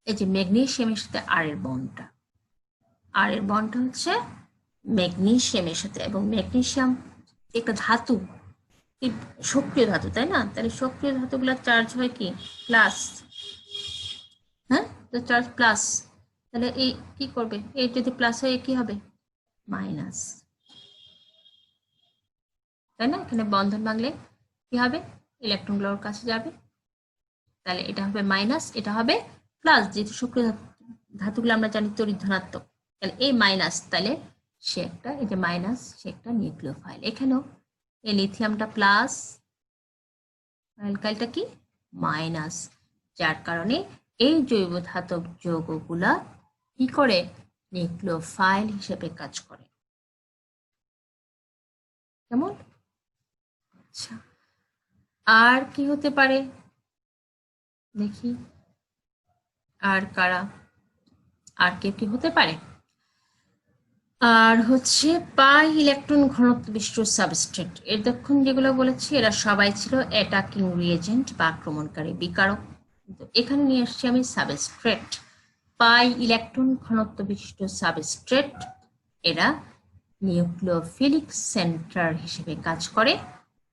এই যে ম্যাগনেসিয়ামের সাথে আর এর বন্ডটা, আর এর বন্ডটা হচ্ছে ম্যাগনেসিয়ামের সাথে, এবং ম্যাগনেসিয়াম একটা ধাতু, সক্রিয় ধাতু, তাই না? তাহলে সক্রিয় ধাতুগুলোর চার্জ হয় কি প্লাস, হ্যাঁ, তো চার্জ প্লাস। তাহলে এই কি করবে? এই যদি প্লাস হয় কি হবে? মাইনাস। তাই না? এখানে বন্ধন ভাঙলে কি হবে, ইলেকট্রনগুলো ওর কাছে যাবে, তাহলে এটা হবে মাইনাস, এটা হবে প্লাস। যেহেতু সক্রিয় ধাতুগুলো আমরা জানি তড়িৎ ধনাত্মক, তাহলে এই মাইনাস, তাহলে সে একটা, এই যে মাইনাস, সে একটা নিউক্লিওফাইল। এখানেও এই লিথিয়ামটা প্লাস, অ্যালকাইলটা কি মাইনাস, যার কারণে এই জৈব ধাতব যৌগগুলা কি করে, নিউক্লিওফাইল হিসেবে কাজ করে। কেমন? আচ্ছা, আর কি হতে পারে দেখি, আর কারা, আর কে কি হতে পারে? আর হচ্ছে পাই ইলেকট্রন ঘনত্ব বিশিষ্ট সাবস্ট্রেট, এতক্ষণ যেগুলো বলেছি এরা সবাই ছিল অ্যাটাকিং রিয়েজেন্ট বা আক্রমণকারী বিকারক। কিন্তু এখানে নিয়ে আসছি আমি সাবস্ট্রেট, পাই ইলেকট্রন ঘনত্ব বিশিষ্ট সাবস্ট্রেট, এরা নিউক্লিওফিলিক সেন্টার হিসেবে কাজ করে।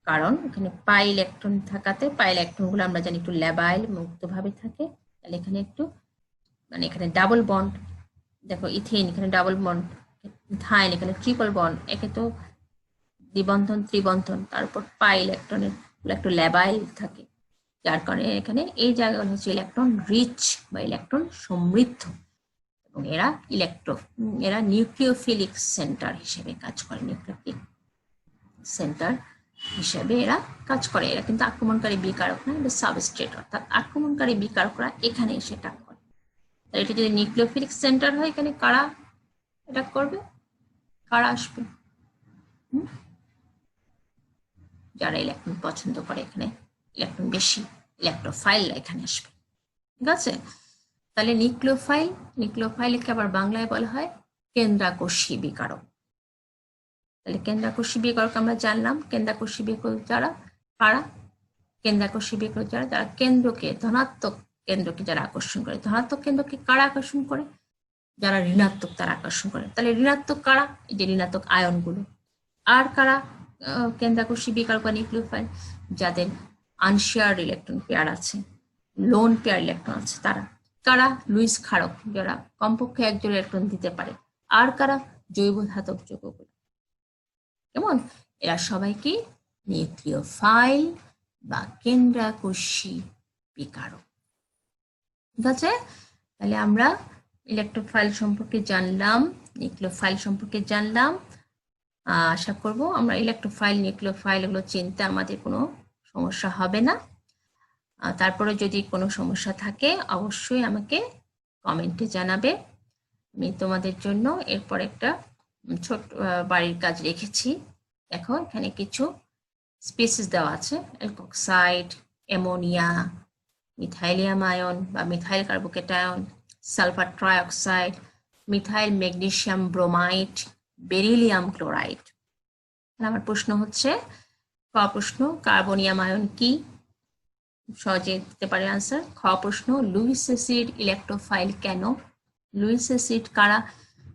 কারণ এখানে পাই ইলেকট্রন থাকাতে, পাই ইলেকট্রনগুলো আমরা জানি একটু ল্যাবাইল মুক্তভাবে থাকে, তাহলে এখানে একটু মানে এখানে ডাবল বন্ড, দেখো ইথেন এখানে ডাবল বন্ড, ইথাইন এখানে ট্রিপল বন্ড, একে তো দ্বিবন্ধন ত্রিবন্ধন, তারপর পাই ইলেকট্রনের একটু ল্যাবাইল থাকে, যার কারণে এখানে এই জায়গাগুলো হচ্ছে ইলেকট্রন রিচ বা ইলেকট্রন সমৃদ্ধ, এবং এরা নিউক্লিওফিলিক সেন্টার হিসেবে কাজ করে, নিউক্লিওফিলিক সেন্টার হিসেবে এরা কাজ করে। এরা কিন্তু আক্রমণকারী বিকারক না, এটা সাবস্ট্রেট, অর্থাৎ আক্রমণকারী বিকারকরা এখানে এসে অ্যাটাক করে। এটা যদি নিউক্লিওফিলিক সেন্টার হয়, এখানে কারা অ্যাটাক করবে, কারা আসবে, যারা ইলেকট্রন পছন্দ করে, এখানে ইলেকট্রন বেশি, ইলেকট্রোফাইল এখানে আসবে। ঠিক আছে, তাহলে নিউক্লিওফাইলকে আবার বাংলায় বলা হয় কেন্দ্রাকর্ষী বিকারক। তাহলে কেন্দ্রাকর্ষী বিকারক আমরা জানলাম, কেন্দ্রাকর্ষী বিকারক যারা কারা, কেন্দ্রাকর্ষী বিকারক যারা যারা কেন্দ্রকে, ধনাত্মক কেন্দ্রকে যারা আকর্ষণ করে, ধনাত্মক কেন্দ্রকে কারা আকর্ষণ করে, যারা ঋণাত্মক তারা আকর্ষণ করে। তাহলে ঋণাত্মক কারা, এই যে ঋণাত্মক আয়নগুলো। আর কারা কেন্দ্রাকর্ষী বিকারক বা নিউক্লিওফাইল, যাদের আনশেয়ার্ড ইলেকট্রন পেয়ার আছে, লোন পেয়ার ইলেকট্রন আছে, তারা। কারা, লুইস ক্ষারক, যারা কমপক্ষে একজন ইলেকট্রন দিতে পারে। আর কারা, জৈব ধাতব যৌগগুলো। কেমন? এরা সবাই কি নিউক্লিওফাইল বা কেন্দ্রাকর্ষী বিকারক। ঠিক আছে, তাহলে আমরা ইলেকট্রোফাইল সম্পর্কে জানলাম, নিউক্লিওফাইল সম্পর্কে জানলাম। আশা করব আমরা ইলেকট্রোফাইল নিউক্লিওফাইল এগুলো চিনতে আমাদের কোনো সমস্যা হবে না। তারপরে যদি কোনো সমস্যা থাকে অবশ্যই আমাকে কমেন্টে জানাবে। আমি তোমাদের জন্য এরপর একটা ছোট বাড়ির কাজ রেখেছি। দেখো এখানে কিছু স্পেসিস দেওয়া আছে, অ্যালকক্সাইড, অ্যামোনিয়া, মিথাইলিয়াম আয়ন বা methyl carbocation, sulphur trioxide, methyl magnesium bromide, beryllium chloride. আমার প্রশ্ন হচ্ছে, ক প্রশ্ন, কার্বনিয়াম আয়ন কি? সহজে দিতে পারে আনসার। খ প্রশ্ন, লুইস অ্যাসিড ইলেকট্রোফাইল কেন? লুইস অ্যাসিড কারা?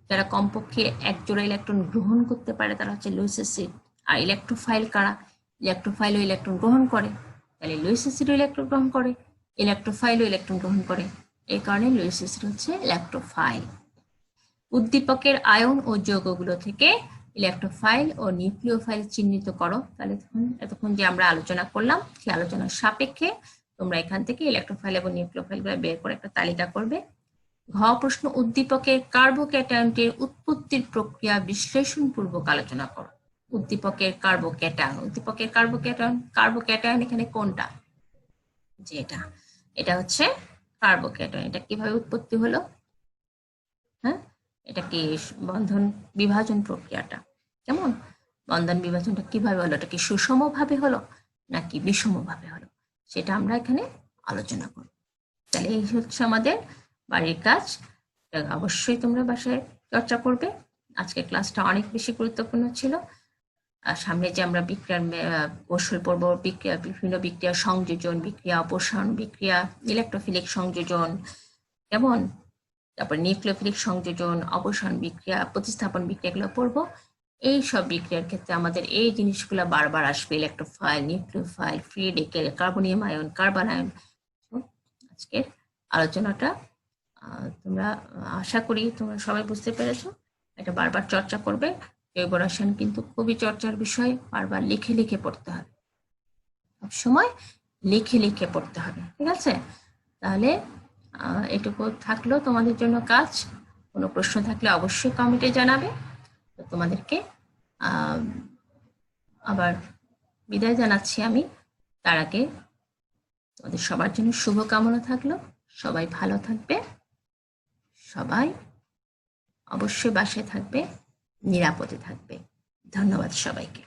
যারা কমপক্ষে এক জোড়া ইলেকট্রন গ্রহণ করতে পারে, তারা হচ্ছে লুইস অ্যাসিড। আর ইলেকট্রোফাইল কারা? ইলেকট্রোফাইলও ইলেকট্রন গ্রহণ করে, তাহলে লুইস অ্যাসিডও ইলেকট্রন গ্রহণ করে, ইলেকট্রোফাইলও ইলেকট্রন গ্রহণ করে, এই কারণে লুইস অ্যাসিড হচ্ছে ইলেকট্রোফাইল। উদ্দীপকের আয়ন ও যৌগগুলো থেকে ইলেকট্রোফাইল ও নিউক্লিওফাইল চিহ্নিত করো। তাহলে এতক্ষণ যে আমরা আলোচনা করলাম, সেই আলোচনার সাপেক্ষে তোমরা এখান থেকে ইলেকট্রোফাইল এবং নিউক্লিওফাইল বের করে একটা তালিকা করবে। ঘ প্রশ্ন, উদ্দীপকের কার্বোক্যাটায়নটির উৎপত্তির প্রক্রিয়া বিশ্লেষণ পূর্বক আলোচনা করো। উদ্দীপকের কার্বোক্যাটায়ন, উদ্দীপকের কার্বোক্যাটায়ন এখানে কোনটা? যে এটা হচ্ছে কার্বোক্যাটায়ন। এটা কিভাবে উৎপত্তি হলো? হ্যাঁ, এটা কি বন্ধন বিভাজন প্রক্রিয়াটা, কেমন বন্ধন বিভাজনটা কিভাবে হলো? এটা কি সুষমভাবে হলো নাকি বিষমভাবে হলো, সেটা আমরা এখানে আলোচনা করব। তাহলে এই হচ্ছে আমাদের বাড়ির কাজ, অবশ্যই তোমরা বাসায় চর্চা করবে। আজকের ক্লাসটা অনেক বেশি গুরুত্বপূর্ণ ছিল। সামনে যে আমরা বিক্রিয়ার কৌশল পড়ব, বিক্রিয়া, বিভিন্ন বিক্রিয়া সংযোজন, বিক্রিয়া অপসারণ, বিক্রিয়া ইলেকট্রোফিলিক সংযোজন, কেমন, তারপর নিউক্লিওফিলিক সংযোজন, অপসারণ বিক্রিয়া, প্রতিস্থাপন বিক্রিয়াগুলো পড়বো। এই সব বিক্রিয়ার ক্ষেত্রে আমাদের এই জিনিসগুলো বারবার আসবে, electrophile, nucleophile, free radical, carbonium ion, carbon ion. আজকের আলোচনাটা তোমরা আশা করি তোমরা সবাই বুঝতে পেরেছো। এটা বারবার চর্চা করবে, জৈব রসায়ন কিন্তু খুবই চর্চার বিষয়, বারবার লিখে লিখে পড়তে হবে, সবসময় লিখে লিখে পড়তে হবে, ঠিক আছে? তাহলে এটুকু থাকলো তোমাদের জন্য কাজ। কোনো প্রশ্ন থাকলে অবশ্যই কমেন্টে জানাবে। তো তোমাদেরকে আবার বিদায় জানাচ্ছি আমি। তার আগে তোমাদের সবার জন্য শুভকামনা থাকলো, সবাই ভালো থাকবে, সবাই অবশ্যই বাসায় থাকবে, নিরাপদে থাকবে। ধন্যবাদ সবাইকে।